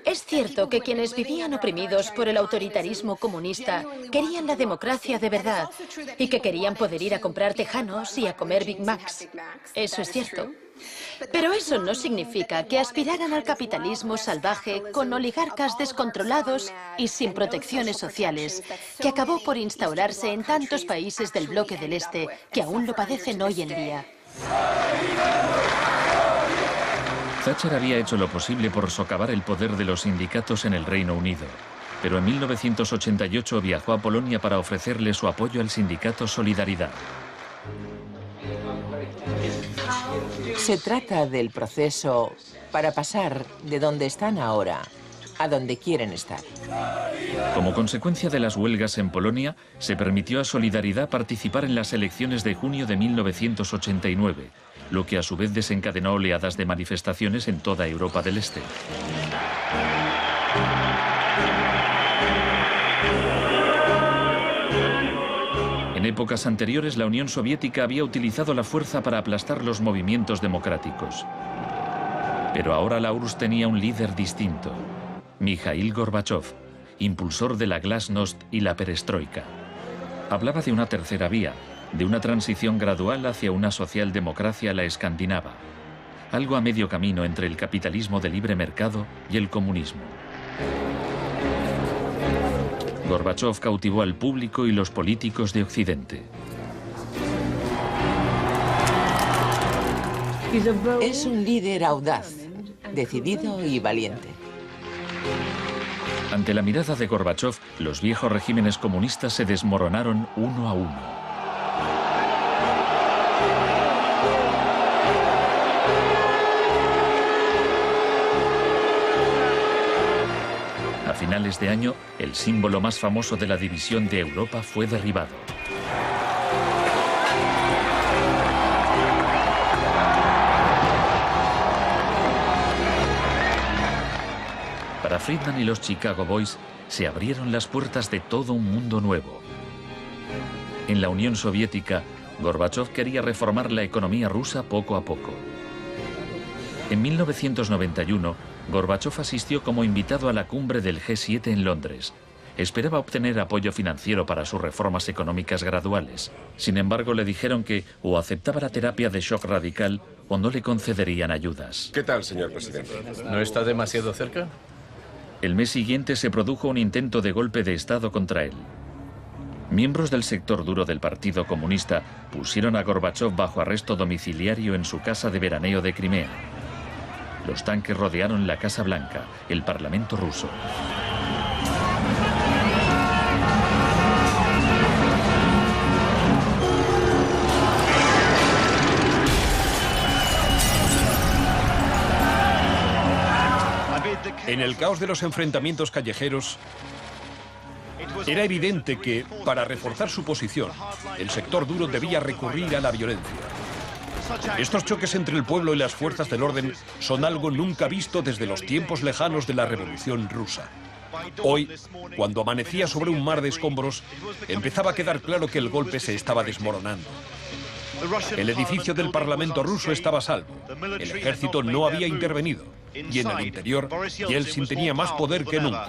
Es cierto que quienes vivían oprimidos por el autoritarismo comunista querían la democracia de verdad y que querían poder ir a comprar tejanos y a comer Big Macs. Eso es cierto. Pero eso no significa que aspiraran al capitalismo salvaje con oligarcas descontrolados y sin protecciones sociales, que acabó por instaurarse en tantos países del bloque del Este que aún lo padecen hoy en día. Thatcher había hecho lo posible por socavar el poder de los sindicatos en el Reino Unido, pero en 1988 viajó a Polonia para ofrecerle su apoyo al sindicato Solidaridad. Se trata del proceso para pasar de donde están ahora a donde quieren estar. Como consecuencia de las huelgas en Polonia, se permitió a Solidaridad participar en las elecciones de junio de 1989, lo que a su vez desencadenó oleadas de manifestaciones en toda Europa del Este. En épocas anteriores, la Unión Soviética había utilizado la fuerza para aplastar los movimientos democráticos. Pero ahora la URSS tenía un líder distinto, Mikhail Gorbachov, impulsor de la Glasnost y la Perestroika. Hablaba de una tercera vía, de una transición gradual hacia una socialdemocracia a la escandinava, algo a medio camino entre el capitalismo de libre mercado y el comunismo. Gorbachov cautivó al público y los políticos de Occidente. Es un líder audaz, decidido y valiente. Ante la mirada de Gorbachov, los viejos regímenes comunistas se desmoronaron uno a uno. A finales de año, el símbolo más famoso de la división de Europa fue derribado. Para Friedman y los Chicago Boys, se abrieron las puertas de todo un mundo nuevo. En la Unión Soviética, Gorbachov quería reformar la economía rusa poco a poco. En 1991, Gorbachov asistió como invitado a la cumbre del G7 en Londres. Esperaba obtener apoyo financiero para sus reformas económicas graduales. Sin embargo, le dijeron que o aceptaba la terapia de shock radical o no le concederían ayudas. ¿Qué tal, señor presidente? ¿No está demasiado cerca? El mes siguiente se produjo un intento de golpe de Estado contra él. Miembros del sector duro del Partido Comunista pusieron a Gorbachov bajo arresto domiciliario en su casa de veraneo de Crimea. Los tanques rodearon la Casa Blanca, el Parlamento ruso. En el caos de los enfrentamientos callejeros, era evidente que, para reforzar su posición, el sector duro debía recurrir a la violencia. Estos choques entre el pueblo y las fuerzas del orden son algo nunca visto desde los tiempos lejanos de la Revolución Rusa. Hoy, cuando amanecía sobre un mar de escombros, empezaba a quedar claro que el golpe se estaba desmoronando. El edificio del Parlamento ruso estaba a salvo. El ejército no había intervenido. Y en el interior, Yeltsin tenía más poder que nunca.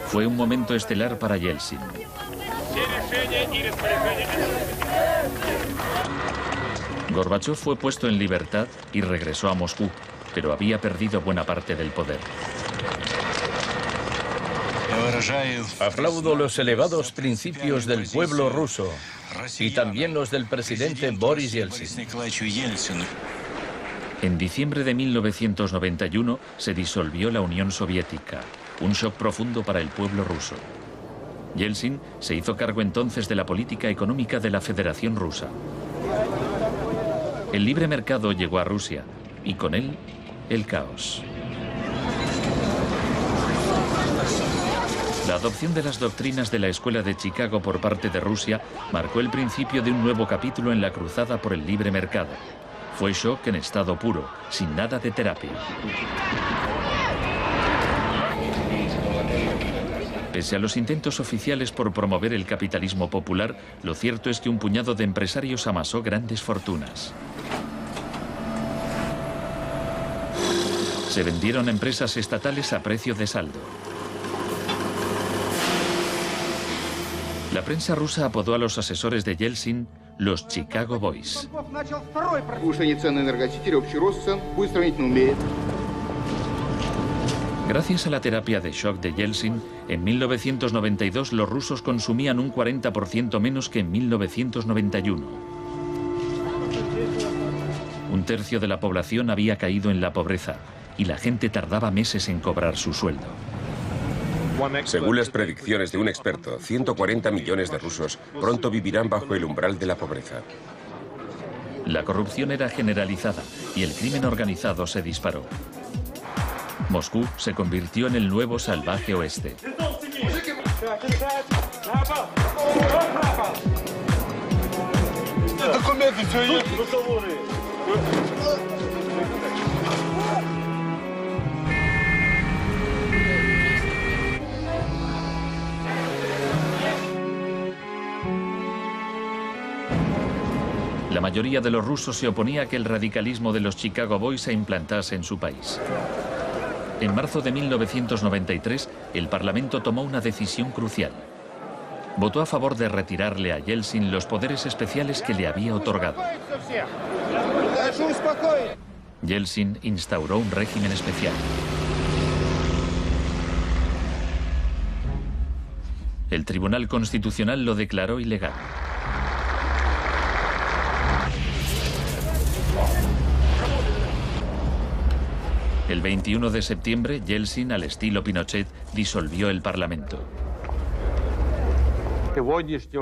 Fue un momento estelar para Yeltsin. Gorbachov fue puesto en libertad y regresó a Moscú, pero había perdido buena parte del poder. Aplaudo los elevados principios del pueblo ruso y también los del presidente Boris Yeltsin. En diciembre de 1991 se disolvió la Unión Soviética, un shock profundo para el pueblo ruso. Yeltsin se hizo cargo entonces de la política económica de la Federación Rusa. El libre mercado llegó a Rusia y con él el caos. La adopción de las doctrinas de la Escuela de Chicago por parte de Rusia marcó el principio de un nuevo capítulo en la cruzada por el libre mercado. Fue shock en estado puro, sin nada de terapia. Pese a los intentos oficiales por promover el capitalismo popular, lo cierto es que un puñado de empresarios amasó grandes fortunas. Se vendieron empresas estatales a precio de saldo. La prensa rusa apodó a los asesores de Yeltsin los Chicago Boys. Gracias a la terapia de shock de Yeltsin, en 1992 los rusos consumían un 40% menos que en 1991. Un tercio de la población había caído en la pobreza y la gente tardaba meses en cobrar su sueldo. Según las predicciones de un experto, 140 millones de rusos pronto vivirán bajo el umbral de la pobreza. La corrupción era generalizada y el crimen organizado se disparó. Moscú se convirtió en el nuevo salvaje oeste. La mayoría de los rusos se oponía a que el radicalismo de los Chicago Boys se implantase en su país. En marzo de 1993, el Parlamento tomó una decisión crucial. Votó a favor de retirarle a Yeltsin los poderes especiales que le había otorgado. Yeltsin instauró un régimen especial. El Tribunal Constitucional lo declaró ilegal. El 21 de septiembre, Yeltsin, al estilo Pinochet, disolvió el Parlamento.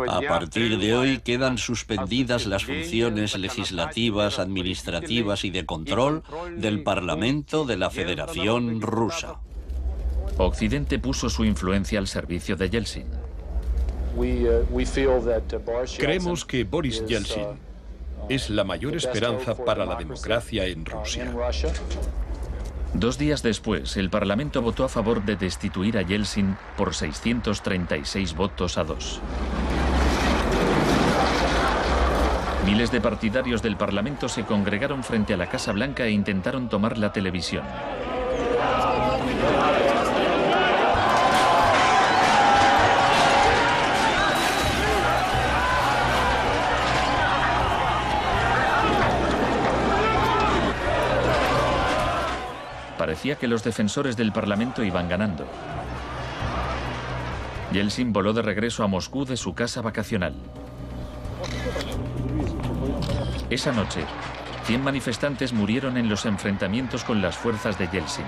A partir de hoy quedan suspendidas las funciones legislativas, administrativas y de control del Parlamento de la Federación Rusa. Occidente puso su influencia al servicio de Yeltsin. Creemos que Boris Yeltsin es la mayor esperanza para la democracia en Rusia. 2 días después, el Parlamento votó a favor de destituir a Yeltsin por 636 votos a 2. Miles de partidarios del Parlamento se congregaron frente a la Casa Blanca e intentaron tomar la televisión. Parecía que los defensores del Parlamento iban ganando. Yeltsin voló de regreso a Moscú de su casa vacacional. Esa noche, 100 manifestantes murieron en los enfrentamientos con las fuerzas de Yeltsin.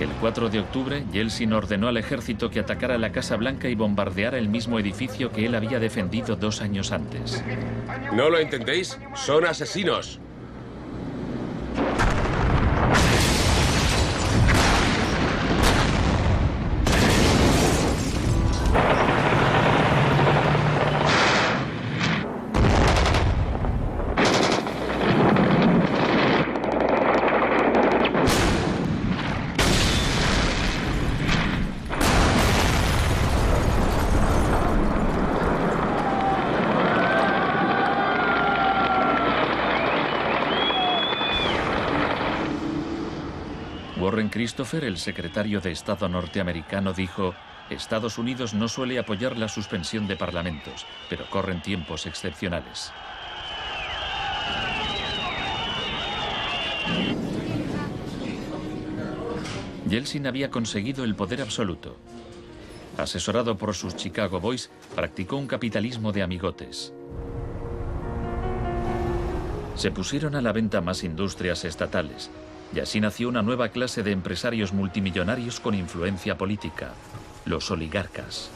El 4 de octubre, Yeltsin ordenó al ejército que atacara la Casa Blanca y bombardeara el mismo edificio que él había defendido 2 años antes. ¿No lo entendéis? Son asesinos. Warren Christopher, el secretario de Estado norteamericano, dijo: Estados Unidos no suele apoyar la suspensión de parlamentos, pero corren tiempos excepcionales. Yeltsin había conseguido el poder absoluto. Asesorado por sus Chicago Boys, practicó un capitalismo de amigotes. Se pusieron a la venta más industrias estatales, y así nació una nueva clase de empresarios multimillonarios con influencia política, los oligarcas.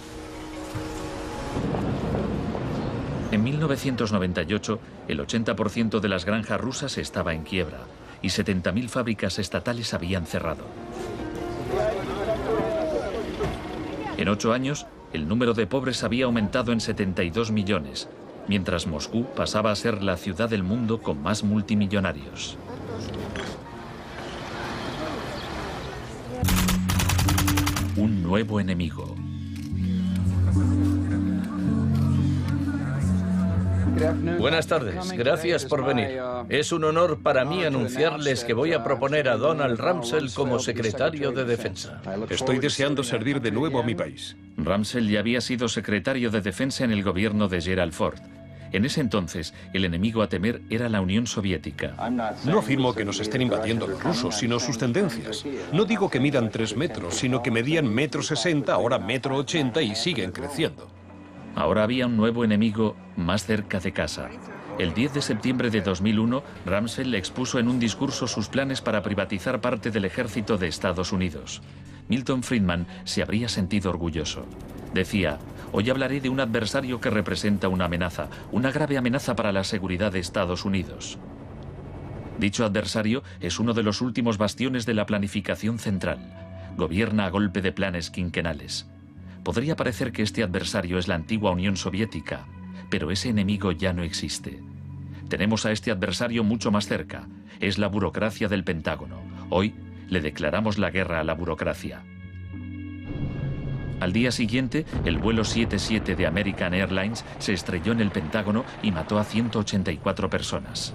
En 1998, el 80% de las granjas rusas estaba en quiebra y 70.000 fábricas estatales habían cerrado. En 8 años, el número de pobres había aumentado en 72 millones, mientras Moscú pasaba a ser la ciudad del mundo con más multimillonarios. Un nuevo enemigo. Buenas tardes, gracias por venir. Es un honor para mí anunciarles que voy a proponer a Donald Rumsfeld como secretario de Defensa. Estoy deseando servir de nuevo a mi país. Rumsfeld ya había sido secretario de Defensa en el gobierno de Gerald Ford. En ese entonces, el enemigo a temer era la Unión Soviética. No afirmo que nos estén invadiendo los rusos, sino sus tendencias. No digo que midan 3 metros, sino que medían 1,60 m, ahora 1,80 m y siguen creciendo. Ahora había un nuevo enemigo más cerca de casa. El 10 de septiembre de 2001, Rumsfeld expuso en un discurso sus planes para privatizar parte del ejército de Estados Unidos. Milton Friedman se habría sentido orgulloso. Decía: hoy hablaré de un adversario que representa una amenaza, una grave amenaza para la seguridad de Estados Unidos. Dicho adversario es uno de los últimos bastiones de la planificación central. Gobierna a golpe de planes quinquenales. Podría parecer que este adversario es la antigua Unión Soviética, pero ese enemigo ya no existe. Tenemos a este adversario mucho más cerca. Es la burocracia del Pentágono. Hoy le declaramos la guerra a la burocracia. Al día siguiente, el vuelo 77 de American Airlines se estrelló en el Pentágono y mató a 184 personas.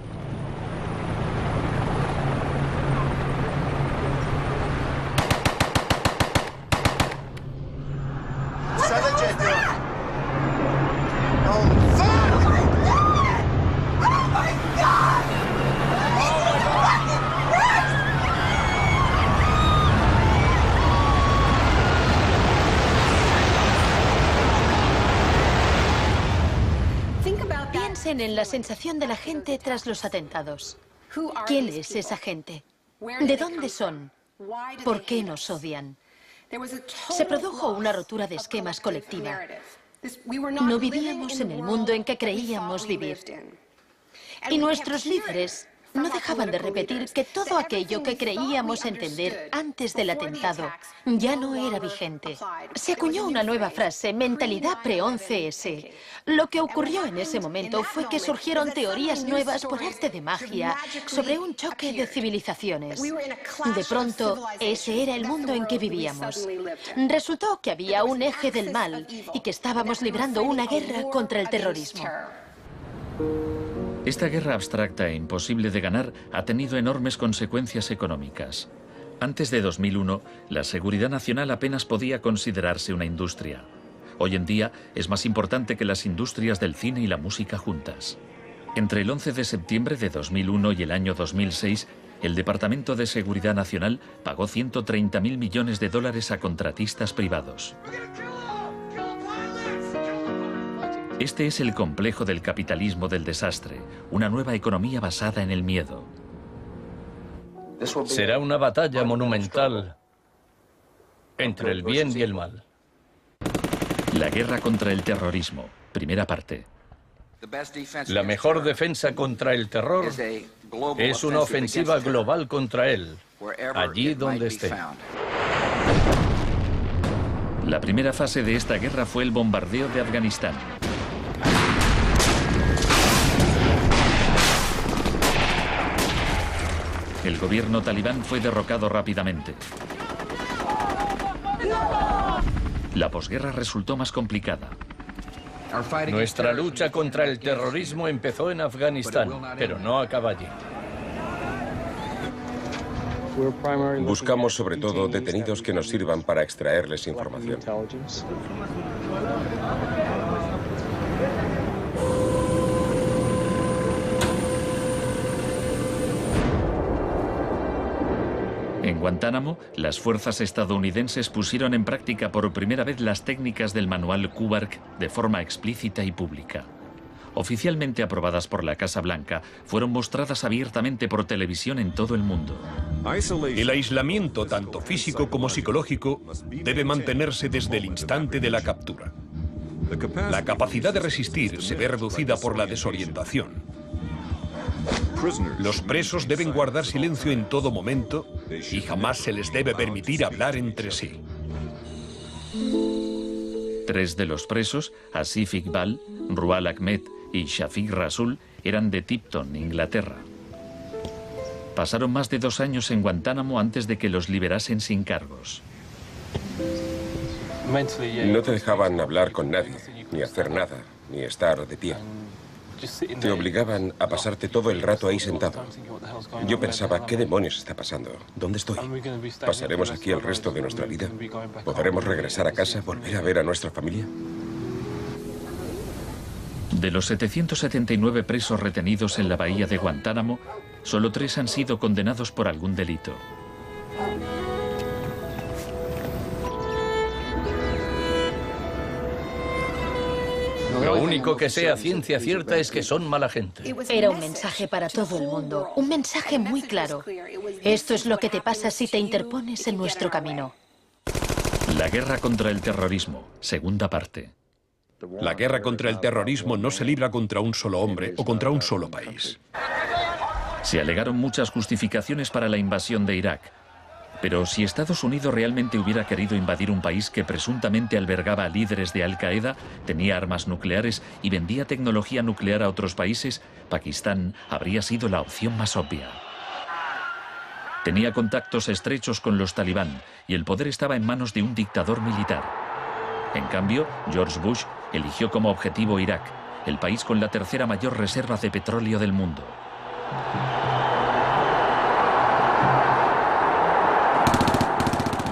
Piensen en la sensación de la gente tras los atentados. ¿Quién es esa gente? ¿De dónde son? ¿Por qué nos odian? Se produjo una rotura de esquemas colectiva. No vivíamos en el mundo en que creíamos vivir. Y nuestros líderes no dejaban de repetir que todo aquello que creíamos entender antes del atentado ya no era vigente. Se acuñó una nueva frase, mentalidad pre-11S. Lo que ocurrió en ese momento fue que surgieron teorías nuevas por arte de magia sobre un choque de civilizaciones. De pronto, ese era el mundo en que vivíamos. Resultó que había un eje del mal y que estábamos librando una guerra contra el terrorismo. Esta guerra abstracta e imposible de ganar ha tenido enormes consecuencias económicas. Antes de 2001, la seguridad nacional apenas podía considerarse una industria. Hoy en día es más importante que las industrias del cine y la música juntas. Entre el 11 de septiembre de 2001 y el año 2006, el Departamento de Seguridad Nacional pagó $130.000 millones a contratistas privados. Este es el complejo del capitalismo del desastre, una nueva economía basada en el miedo. Será una batalla monumental entre el bien y el mal. La guerra contra el terrorismo, primera parte. La mejor defensa contra el terror es una ofensiva global contra él, allí donde esté. La primera fase de esta guerra fue el bombardeo de Afganistán. El gobierno talibán fue derrocado rápidamente. La posguerra resultó más complicada. Nuestra lucha contra el terrorismo empezó en Afganistán, pero no acaba allí. Buscamos sobre todo detenidos que nos sirvan para extraerles información. En Guantánamo, las fuerzas estadounidenses pusieron en práctica por primera vez las técnicas del manual Kubark de forma explícita y pública. Oficialmente aprobadas por la Casa Blanca, fueron mostradas abiertamente por televisión en todo el mundo. El aislamiento, tanto físico como psicológico, debe mantenerse desde el instante de la captura. La capacidad de resistir se ve reducida por la desorientación. Los presos deben guardar silencio en todo momento y jamás se les debe permitir hablar entre sí. 3 de los presos, Asif Iqbal, Rual Ahmed y Shafiq Rasul, eran de Tipton, Inglaterra. Pasaron más de 2 años en Guantánamo antes de que los liberasen sin cargos. No te dejaban hablar con nadie, ni hacer nada, ni estar de pie. Te obligaban a pasarte todo el rato ahí sentado. Yo pensaba, ¿qué demonios está pasando? ¿Dónde estoy? ¿Pasaremos aquí el resto de nuestra vida? ¿Podremos regresar a casa, volver a ver a nuestra familia? De los 779 presos retenidos en la bahía de Guantánamo, solo 3 han sido condenados por algún delito. Lo único que sé a ciencia cierta es que son mala gente. Era un mensaje para todo el mundo, un mensaje muy claro. Esto es lo que te pasa si te interpones en nuestro camino. La guerra contra el terrorismo, segunda parte. La guerra contra el terrorismo no se libra contra un solo hombre o contra un solo país. Se alegaron muchas justificaciones para la invasión de Irak. Pero si Estados Unidos realmente hubiera querido invadir un país que presuntamente albergaba a líderes de Al-Qaeda, tenía armas nucleares y vendía tecnología nuclear a otros países, Pakistán habría sido la opción más obvia. Tenía contactos estrechos con los talibán y el poder estaba en manos de un dictador militar. En cambio, George Bush eligió como objetivo Irak, el país con la tercera mayor reserva de petróleo del mundo.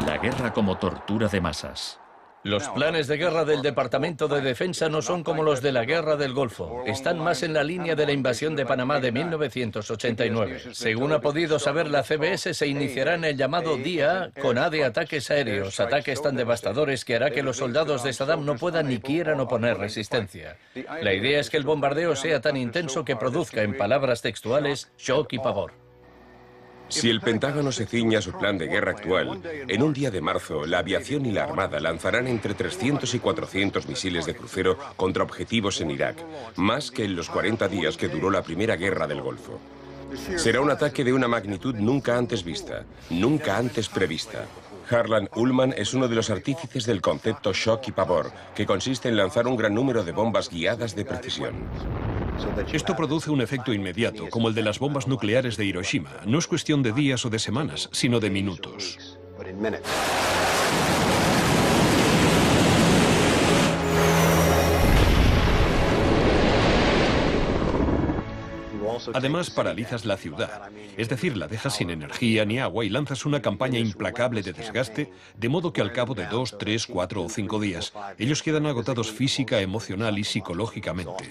La guerra como tortura de masas. Los planes de guerra del Departamento de Defensa no son como los de la Guerra del Golfo. Están más en la línea de la invasión de Panamá de 1989. Según ha podido saber la CBS, se iniciará en el llamado Día A con A de ataques aéreos, ataques tan devastadores que hará que los soldados de Saddam no puedan ni quieran oponer resistencia. La idea es que el bombardeo sea tan intenso que produzca, en palabras textuales, shock y pavor. Si el Pentágono se ciña a su plan de guerra actual, en un día de marzo, la aviación y la armada lanzarán entre 300 y 400 misiles de crucero contra objetivos en Irak, más que en los 40 días que duró la primera guerra del Golfo. Será un ataque de una magnitud nunca antes vista, nunca antes prevista. Harlan Ullman es uno de los artífices del concepto shock y pavor, que consiste en lanzar un gran número de bombas guiadas de precisión. Esto produce un efecto inmediato, como el de las bombas nucleares de Hiroshima. No es cuestión de días o de semanas, sino de minutos. Además, paralizas la ciudad, es decir, la dejas sin energía ni agua y lanzas una campaña implacable de desgaste, de modo que al cabo de 2, 3, 4 o 5 días, ellos quedan agotados física, emocional y psicológicamente.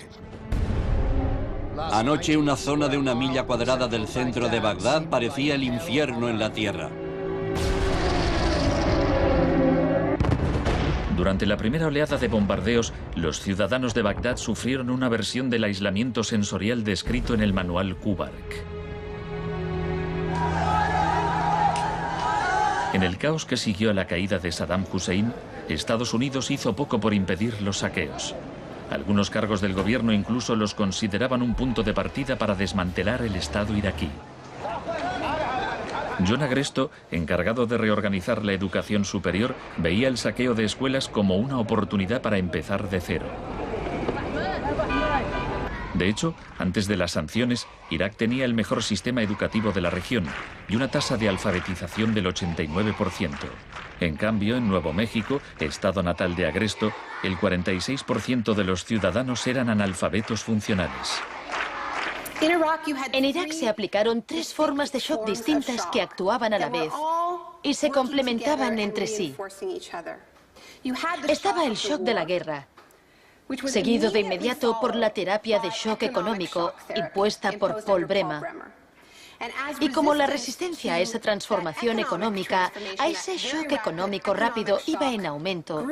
Anoche una zona de 1 milla cuadrada del centro de Bagdad parecía el infierno en la tierra. Durante la primera oleada de bombardeos, los ciudadanos de Bagdad sufrieron una versión del aislamiento sensorial descrito en el manual Kubark. En el caos que siguió a la caída de Saddam Hussein, Estados Unidos hizo poco por impedir los saqueos. Algunos cargos del gobierno incluso los consideraban un punto de partida para desmantelar el Estado iraquí. John Agresto, encargado de reorganizar la educación superior, veía el saqueo de escuelas como una oportunidad para empezar de cero. De hecho, antes de las sanciones, Irak tenía el mejor sistema educativo de la región y una tasa de alfabetización del 89%. En cambio, en Nuevo México, estado natal de Agresto, el 46% de los ciudadanos eran analfabetos funcionales. En Irak se aplicaron 3 formas de shock distintas que actuaban a la vez y se complementaban entre sí. Estaba el shock de la guerra, seguido de inmediato por la terapia de shock económico impuesta por Paul Bremer. Y como la resistencia a esa transformación económica, a ese shock económico rápido iba en aumento,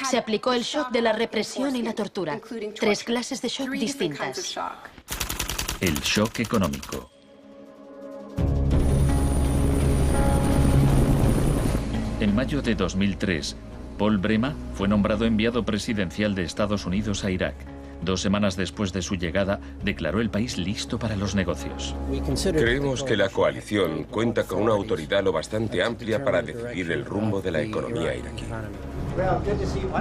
se aplicó el shock de la represión y la tortura. 3 clases de shock distintas. El shock económico. En mayo de 2003, Paul Bremer fue nombrado enviado presidencial de Estados Unidos a Irak. 2 semanas después de su llegada, declaró el país listo para los negocios. Creemos que la coalición cuenta con una autoridad lo bastante amplia para decidir el rumbo de la economía iraquí.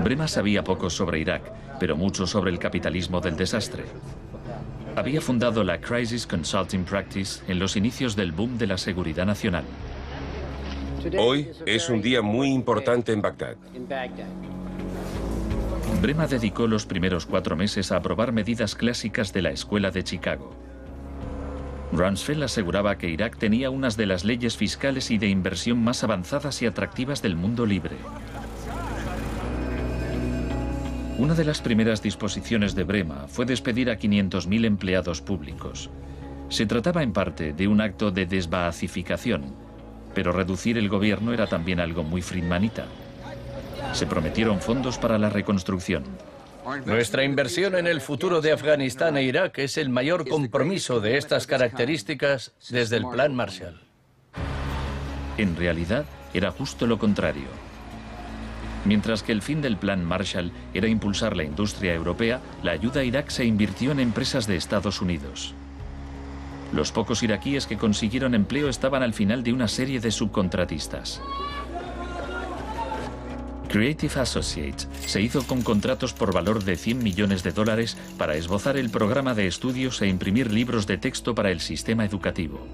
Bremer sabía poco sobre Irak, pero mucho sobre el capitalismo del desastre. Había fundado la Crisis Consulting Practice en los inicios del boom de la seguridad nacional. Hoy es un día muy importante en Bagdad. Bremer dedicó los primeros 4 meses a aprobar medidas clásicas de la Escuela de Chicago. Rumsfeld aseguraba que Irak tenía unas de las leyes fiscales y de inversión más avanzadas y atractivas del mundo libre. Una de las primeras disposiciones de Bremer fue despedir a 500.000 empleados públicos. Se trataba en parte de un acto de desbaazificación, pero reducir el gobierno era también algo muy friedmanita. Se prometieron fondos para la reconstrucción. Nuestra inversión en el futuro de Afganistán e Irak es el mayor compromiso de estas características desde el Plan Marshall. En realidad, era justo lo contrario. Mientras que el fin del Plan Marshall era impulsar la industria europea, la ayuda a Irak se invirtió en empresas de Estados Unidos. Los pocos iraquíes que consiguieron empleo estaban al final de una serie de subcontratistas. Creative Associates se hizo con contratos por valor de $100 millones para esbozar el programa de estudios e imprimir libros de texto para el sistema educativo.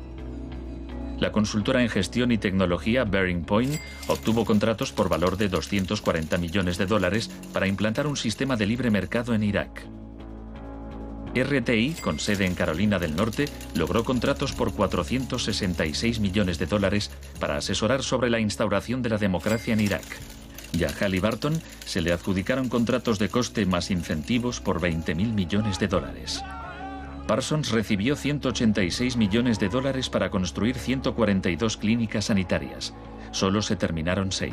La consultora en gestión y tecnología Bearing Point obtuvo contratos por valor de $240 millones para implantar un sistema de libre mercado en Irak. RTI, con sede en Carolina del Norte, logró contratos por $466 millones para asesorar sobre la instauración de la democracia en Irak. Y a Halliburton se le adjudicaron contratos de coste más incentivos por $20.000 millones. Parsons recibió $186 millones para construir 142 clínicas sanitarias. Solo se terminaron 6.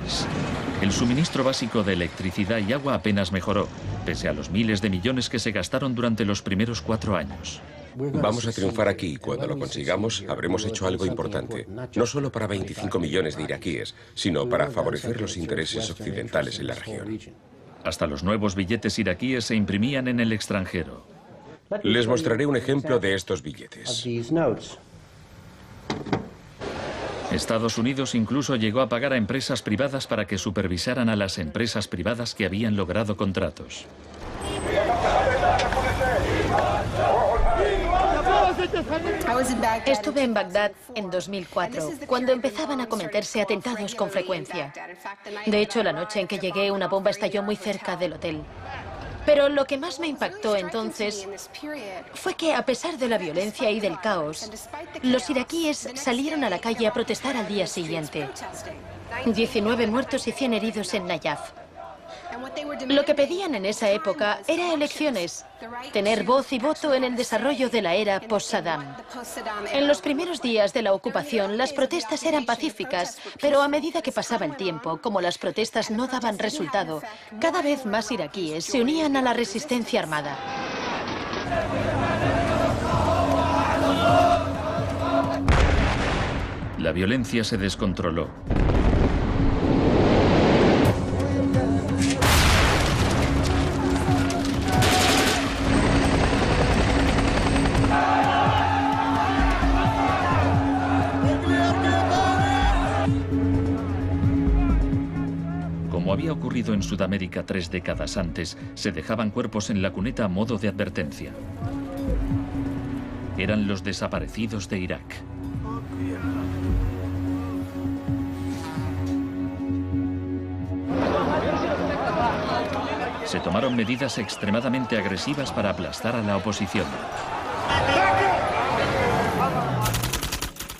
El suministro básico de electricidad y agua apenas mejoró, pese a los miles de millones que se gastaron durante los primeros 4 años. Vamos a triunfar aquí y cuando lo consigamos habremos hecho algo importante, no solo para 25 millones de iraquíes, sino para favorecer los intereses occidentales en la región. Hasta los nuevos billetes iraquíes se imprimían en el extranjero. Les mostraré un ejemplo de estos billetes. Estados Unidos incluso llegó a pagar a empresas privadas para que supervisaran a las empresas privadas que habían logrado contratos. Estuve en Bagdad en 2004, cuando empezaban a cometerse atentados con frecuencia. De hecho, la noche en que llegué, una bomba estalló muy cerca del hotel. Pero lo que más me impactó entonces fue que, a pesar de la violencia y del caos, los iraquíes salieron a la calle a protestar al día siguiente. 19 muertos y 100 heridos en Nayaf. Lo que pedían en esa época era elecciones, tener voz y voto en el desarrollo de la era post-Saddam. En los primeros días de la ocupación, las protestas eran pacíficas, pero a medida que pasaba el tiempo, como las protestas no daban resultado, cada vez más iraquíes se unían a la resistencia armada. La violencia se descontroló. había ocurrido en Sudamérica 3 décadas antes, se dejaban cuerpos en la cuneta a modo de advertencia. Eran los desaparecidos de Irak. Se tomaron medidas extremadamente agresivas para aplastar a la oposición.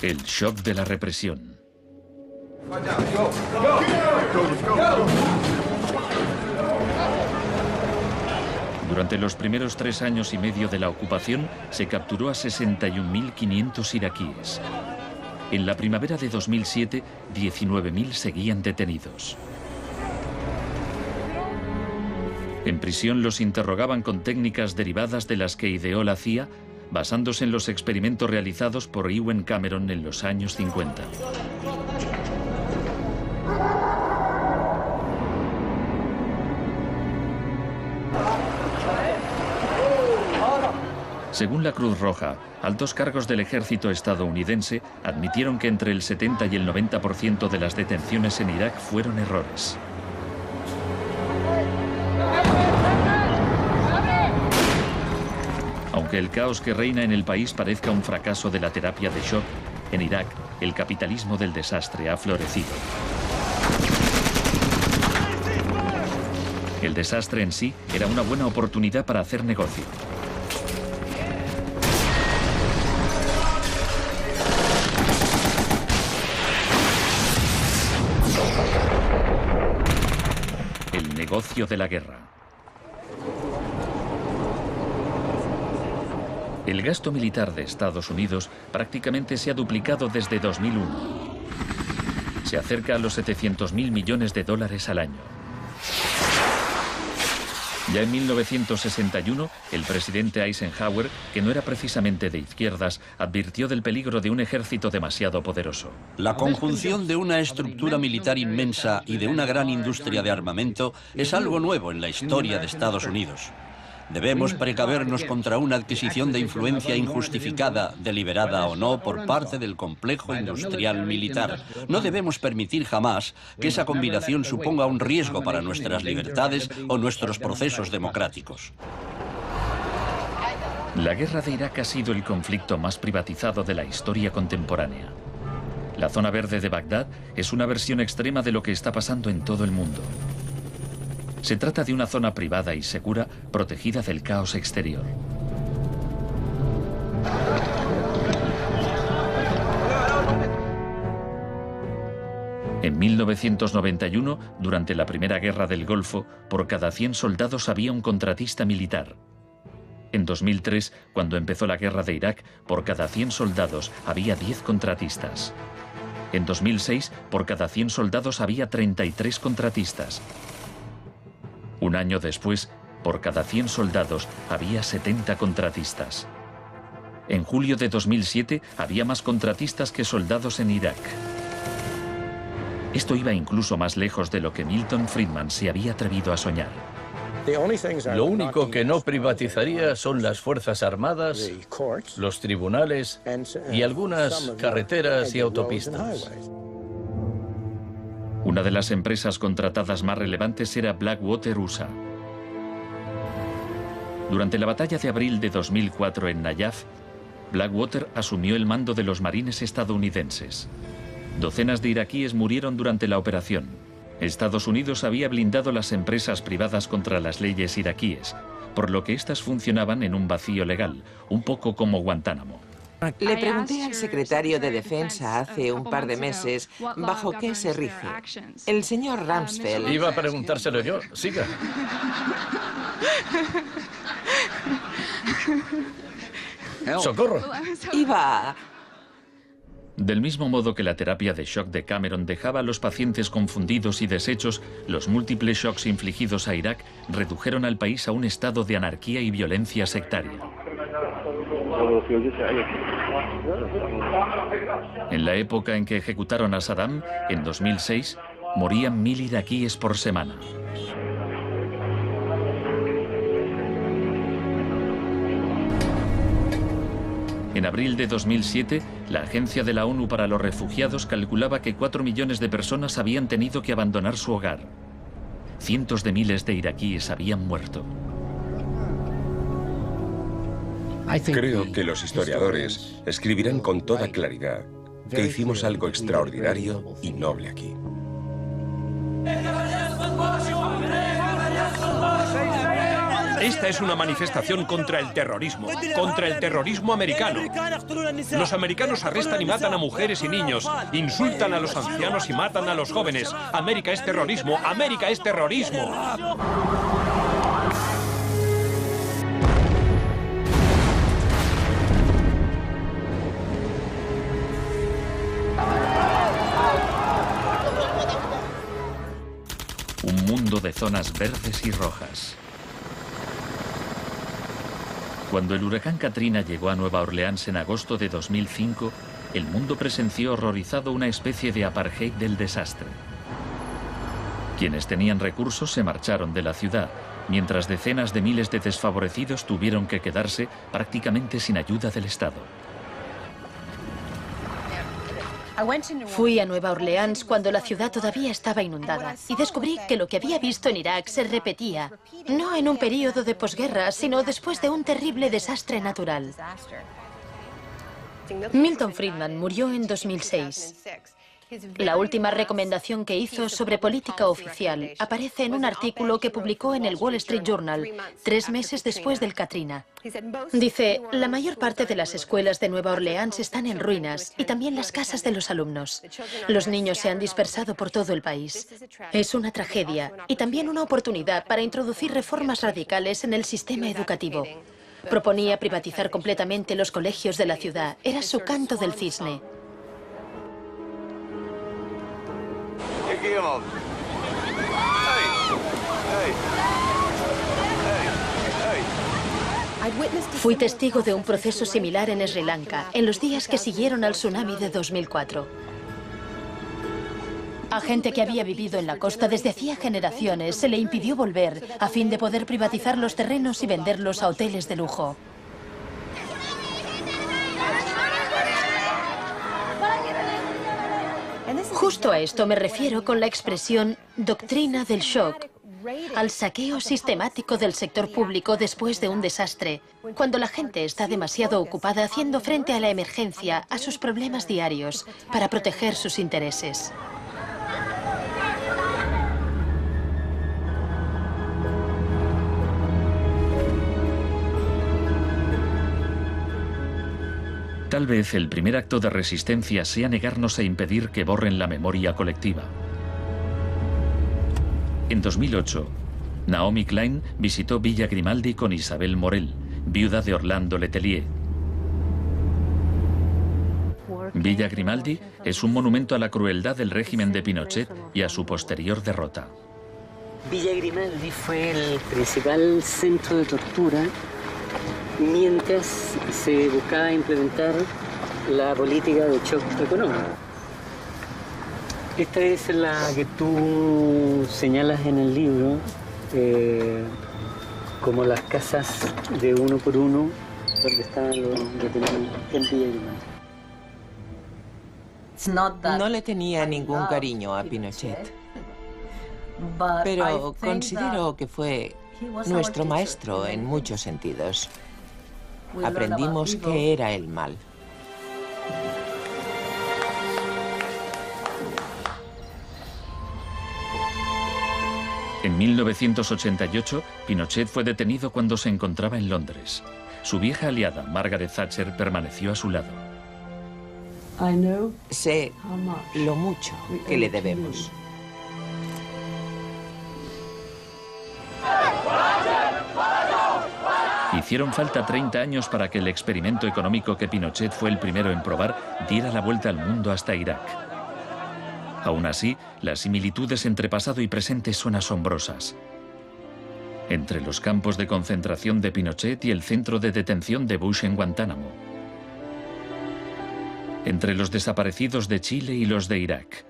El shock de la represión. Durante los primeros 3 años y medio de la ocupación, se capturó a 61.500 iraquíes. En la primavera de 2007, 19.000 seguían detenidos. En prisión los interrogaban con técnicas derivadas de las que ideó la CIA, basándose en los experimentos realizados por Ewen Cameron en los años 50. Según la Cruz Roja, altos cargos del ejército estadounidense admitieron que entre el 70 y el 90% de las detenciones en Irak fueron errores. Aunque el caos que reina en el país parezca un fracaso de la terapia de shock, en Irak el capitalismo del desastre ha florecido. El desastre en sí era una buena oportunidad para hacer negocio. El negocio de la guerra. El gasto militar de Estados Unidos prácticamente se ha duplicado desde 2001. Se acerca a los 700.000 millones de dólares al año. Ya en 1961, el presidente Eisenhower, que no era precisamente de izquierdas, advirtió del peligro de un ejército demasiado poderoso. La conjunción de una estructura militar inmensa y de una gran industria de armamento es algo nuevo en la historia de Estados Unidos. Debemos precavernos contra una adquisición de influencia injustificada, deliberada o no, por parte del complejo industrial militar. No debemos permitir jamás que esa combinación suponga un riesgo para nuestras libertades o nuestros procesos democráticos. La guerra de Irak ha sido el conflicto más privatizado de la historia contemporánea. La zona verde de Bagdad es una versión extrema de lo que está pasando en todo el mundo. Se trata de una zona privada y segura, protegida del caos exterior. En 1991, durante la Primera Guerra del Golfo, por cada 100 soldados había un contratista militar. En 2003, cuando empezó la guerra de Irak, por cada 100 soldados había 10 contratistas. En 2006, por cada 100 soldados había 33 contratistas. Un año después, por cada 100 soldados había 70 contratistas. En julio de 2007 había más contratistas que soldados en Irak. Esto iba incluso más lejos de lo que Milton Friedman se había atrevido a soñar. Lo único que no privatizaría son las Fuerzas Armadas, los tribunales y algunas carreteras y autopistas. Una de las empresas contratadas más relevantes era Blackwater USA. Durante la batalla de abril de 2004 en Nayaf, Blackwater asumió el mando de los marines estadounidenses. Docenas de iraquíes murieron durante la operación. Estados Unidos había blindado las empresas privadas contra las leyes iraquíes, por lo que éstas funcionaban en un vacío legal, un poco como Guantánamo. Le pregunté al secretario de Defensa hace un par de meses bajo qué se rige. El señor Rumsfeld... Iba a preguntárselo yo. Siga. ¡Socorro! Iba... Del mismo modo que la terapia de shock de Cameron dejaba a los pacientes confundidos y deshechos, los múltiples shocks infligidos a Irak redujeron al país a un estado de anarquía y violencia sectaria. En la época en que ejecutaron a Saddam, en 2006, morían 1000 iraquíes por semana. En abril de 2007, la Agencia de la ONU para los Refugiados calculaba que 4 millones de personas habían tenido que abandonar su hogar. cientos de miles de iraquíes habían muerto. Creo que los historiadores escribirán con toda claridad que hicimos algo extraordinario y noble aquí. Esta es una manifestación contra el terrorismo americano. Los americanos arrestan y matan a mujeres y niños, insultan a los ancianos y matan a los jóvenes. América es terrorismo, América es terrorismo. Un mundo de zonas verdes y rojas. Cuando el huracán Katrina llegó a Nueva Orleans en agosto de 2005, el mundo presenció horrorizado una especie de apartheid del desastre. Quienes tenían recursos se marcharon de la ciudad, mientras decenas de miles de desfavorecidos tuvieron que quedarse prácticamente sin ayuda del Estado. Fui a Nueva Orleans cuando la ciudad todavía estaba inundada y descubrí que lo que había visto en Irak se repetía, no en un periodo de posguerra, sino después de un terrible desastre natural. Milton Friedman murió en 2006. La última recomendación que hizo sobre política oficial aparece en un artículo que publicó en el Wall Street Journal 3 meses después del Katrina. Dice, la mayor parte de las escuelas de Nueva Orleans están en ruinas y también las casas de los alumnos. Los niños se han dispersado por todo el país. Es una tragedia y también una oportunidad para introducir reformas radicales en el sistema educativo. Proponía privatizar completamente los colegios de la ciudad. Era su canto del cisne. Fui testigo de un proceso similar en Sri Lanka, en los días que siguieron al tsunami de 2004. A gente que había vivido en la costa desde hacía generaciones se le impidió volver a fin de poder privatizar los terrenos y venderlos a hoteles de lujo. Justo a esto me refiero con la expresión doctrina del shock, al saqueo sistemático del sector público después de un desastre, cuando la gente está demasiado ocupada haciendo frente a la emergencia, a sus problemas diarios, para proteger sus intereses. Tal vez el primer acto de resistencia sea negarnos a impedir que borren la memoria colectiva. En 2008, Naomi Klein visitó Villa Grimaldi con Isabel Morel, viuda de Orlando Letelier. Villa Grimaldi es un monumento a la crueldad del régimen de Pinochet y a su posterior derrota. Villa Grimaldi fue el principal centro de tortura mientras se buscaba implementar la política de shock económico. Esta es la que tú señalas en el libro como las casas de uno por uno donde estaban los detenidos en Villa Grimaldi. No le tenía ningún cariño a Pinochet, pero considero que fue nuestro maestro en muchos sentidos. Aprendimos qué era el mal. En 1988, Pinochet fue detenido cuando se encontraba en Londres. Su vieja aliada, Margaret Thatcher, permaneció a su lado. Sé lo mucho que le debemos. Hicieron falta 30 años para que el experimento económico que Pinochet fue el primero en probar diera la vuelta al mundo hasta Irak. Aún así, las similitudes entre pasado y presente son asombrosas. Entre los campos de concentración de Pinochet y el centro de detención de Bush en Guantánamo. Entre los desaparecidos de Chile y los de Irak.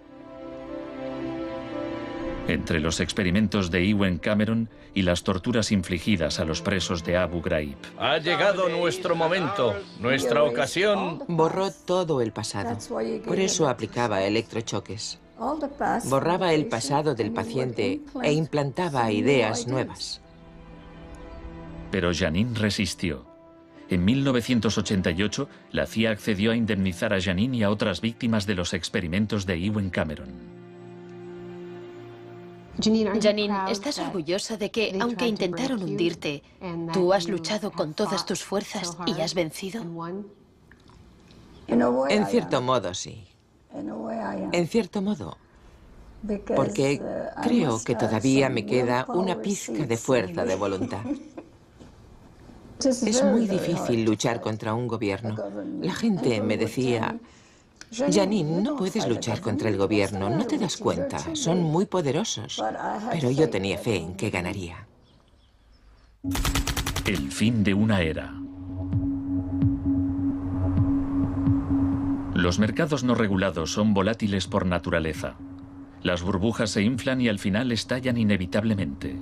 Entre los experimentos de Ewen Cameron y las torturas infligidas a los presos de Abu Ghraib. Ha llegado nuestro momento, nuestra ocasión. Borró todo el pasado. Por eso aplicaba electrochoques. Borraba el pasado del paciente e implantaba ideas nuevas. Pero Janine resistió. En 1988, la CIA accedió a indemnizar a Janine y a otras víctimas de los experimentos de Ewen Cameron. Janine, ¿estás orgullosa de que, aunque intentaron hundirte, tú has luchado con todas tus fuerzas y has vencido? En cierto modo, sí. En cierto modo. Porque creo que todavía me queda una pizca de fuerza de voluntad. Es muy difícil luchar contra un gobierno. La gente me decía, Janine, no puedes luchar contra el gobierno, no te das cuenta, son muy poderosos. Pero yo tenía fe en que ganaría. El fin de una era. Los mercados no regulados son volátiles por naturaleza. Las burbujas se inflan y al final estallan inevitablemente.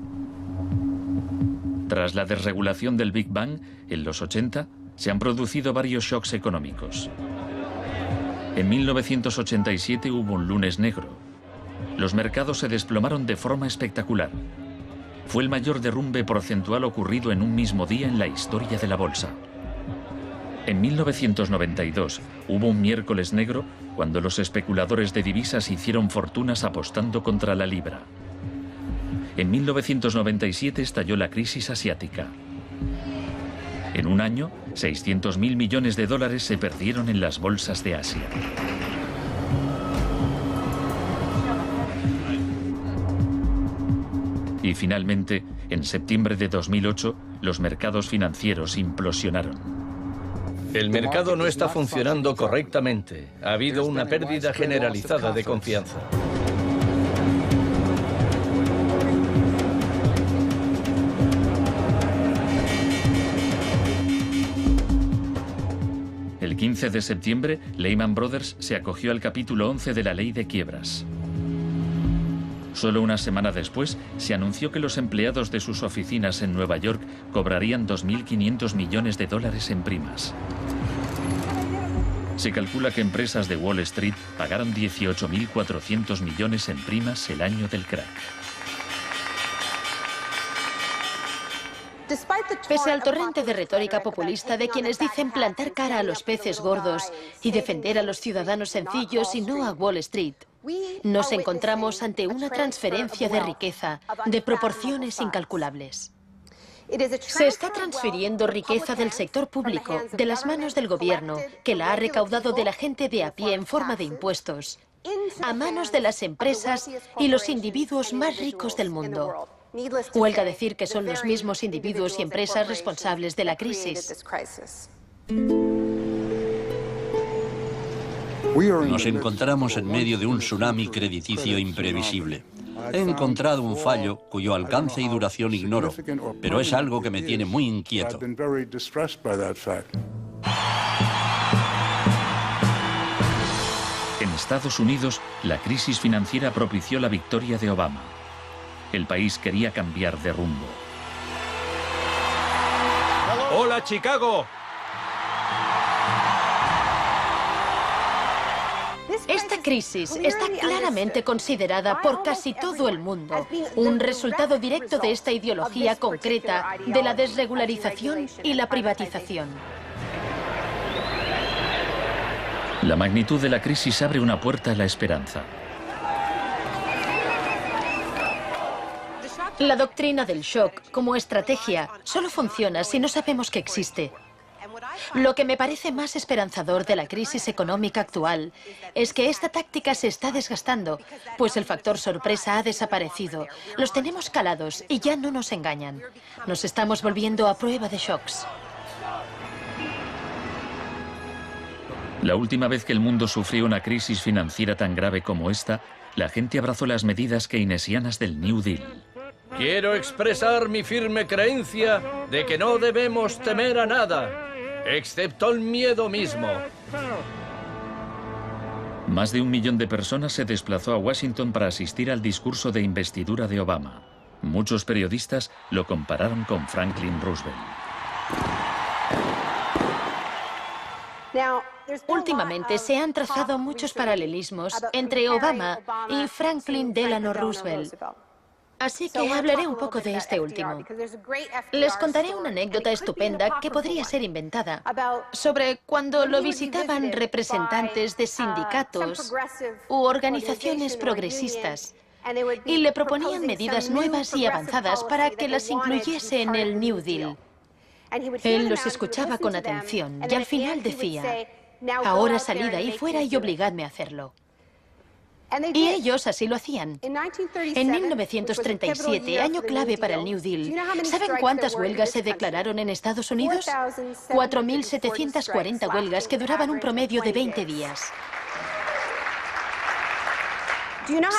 Tras la desregulación del Big Bang, en los 80, se han producido varios shocks económicos. En 1987 hubo un lunes negro. Los mercados se desplomaron de forma espectacular. Fue el mayor derrumbe porcentual ocurrido en un mismo día en la historia de la bolsa. En 1992 hubo un miércoles negro cuando los especuladores de divisas hicieron fortunas apostando contra la libra. En 1997 estalló la crisis asiática. En un año, 600.000 millones de dólares se perdieron en las bolsas de Asia. Y finalmente, en septiembre de 2008, los mercados financieros implosionaron. El mercado no está funcionando correctamente. Ha habido una pérdida generalizada de confianza. El 15 de septiembre, Lehman Brothers se acogió al capítulo 11 de la Ley de Quiebras. Solo una semana después, se anunció que los empleados de sus oficinas en Nueva York cobrarían 2.500 millones de dólares en primas. Se calcula que empresas de Wall Street pagaron 18.400 millones en primas el año del crack. Pese al torrente de retórica populista de quienes dicen plantar cara a los peces gordos y defender a los ciudadanos sencillos y no a Wall Street, nos encontramos ante una transferencia de riqueza de proporciones incalculables. Se está transfiriendo riqueza del sector público, de las manos del gobierno, que la ha recaudado de la gente de a pie en forma de impuestos, a manos de las empresas y los individuos más ricos del mundo. Huelga decir que son los mismos individuos y empresas responsables de la crisis. Nos encontramos en medio de un tsunami crediticio imprevisible. He encontrado un fallo cuyo alcance y duración ignoro, pero es algo que me tiene muy inquieto. En Estados Unidos, la crisis financiera propició la victoria de Obama. El país quería cambiar de rumbo. ¡Hola, Chicago! Esta crisis está claramente considerada por casi todo el mundo un resultado directo de esta ideología concreta de la desregularización y la privatización. La magnitud de la crisis abre una puerta a la esperanza. La doctrina del shock, como estrategia, solo funciona si no sabemos que existe. Lo que me parece más esperanzador de la crisis económica actual es que esta táctica se está desgastando, pues el factor sorpresa ha desaparecido. Los tenemos calados y ya no nos engañan. Nos estamos volviendo a prueba de shocks. La última vez que el mundo sufrió una crisis financiera tan grave como esta, la gente abrazó las medidas keynesianas del New Deal. Quiero expresar mi firme creencia de que no debemos temer a nada, excepto el miedo mismo. Más de 1 millón de personas se desplazó a Washington para asistir al discurso de investidura de Obama. Muchos periodistas lo compararon con Franklin Roosevelt. Últimamente se han trazado muchos paralelismos entre Obama y Franklin Delano Roosevelt. Así que hablaré un poco de este último. Les contaré una anécdota estupenda que podría ser inventada sobre cuando lo visitaban representantes de sindicatos u organizaciones progresistas y le proponían medidas nuevas y avanzadas para que las incluyese en el New Deal. Él los escuchaba con atención y al final decía: ahora salid ahí fuera y obligadme a hacerlo. Y ellos así lo hacían. En 1937, año clave para el New Deal, ¿saben cuántas huelgas se declararon en Estados Unidos? 4.740 huelgas que duraban un promedio de 20 días.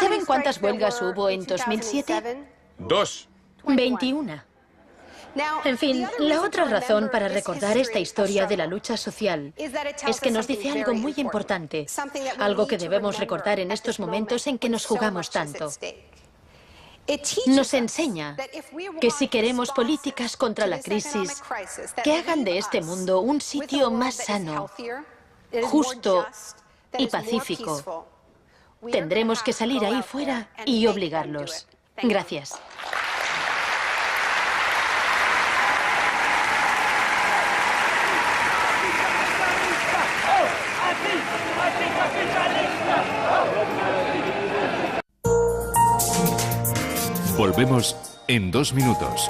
¿Saben cuántas huelgas hubo en 2007? 2. 21. En fin, la otra razón para recordar esta historia de la lucha social es que nos dice algo muy importante, algo que debemos recordar en estos momentos en que nos jugamos tanto. Nos enseña que si queremos políticas contra la crisis que hagan de este mundo un sitio más sano, justo y pacífico, tendremos que salir ahí fuera y obligarlos. Gracias. Volvemos en 2 minutos.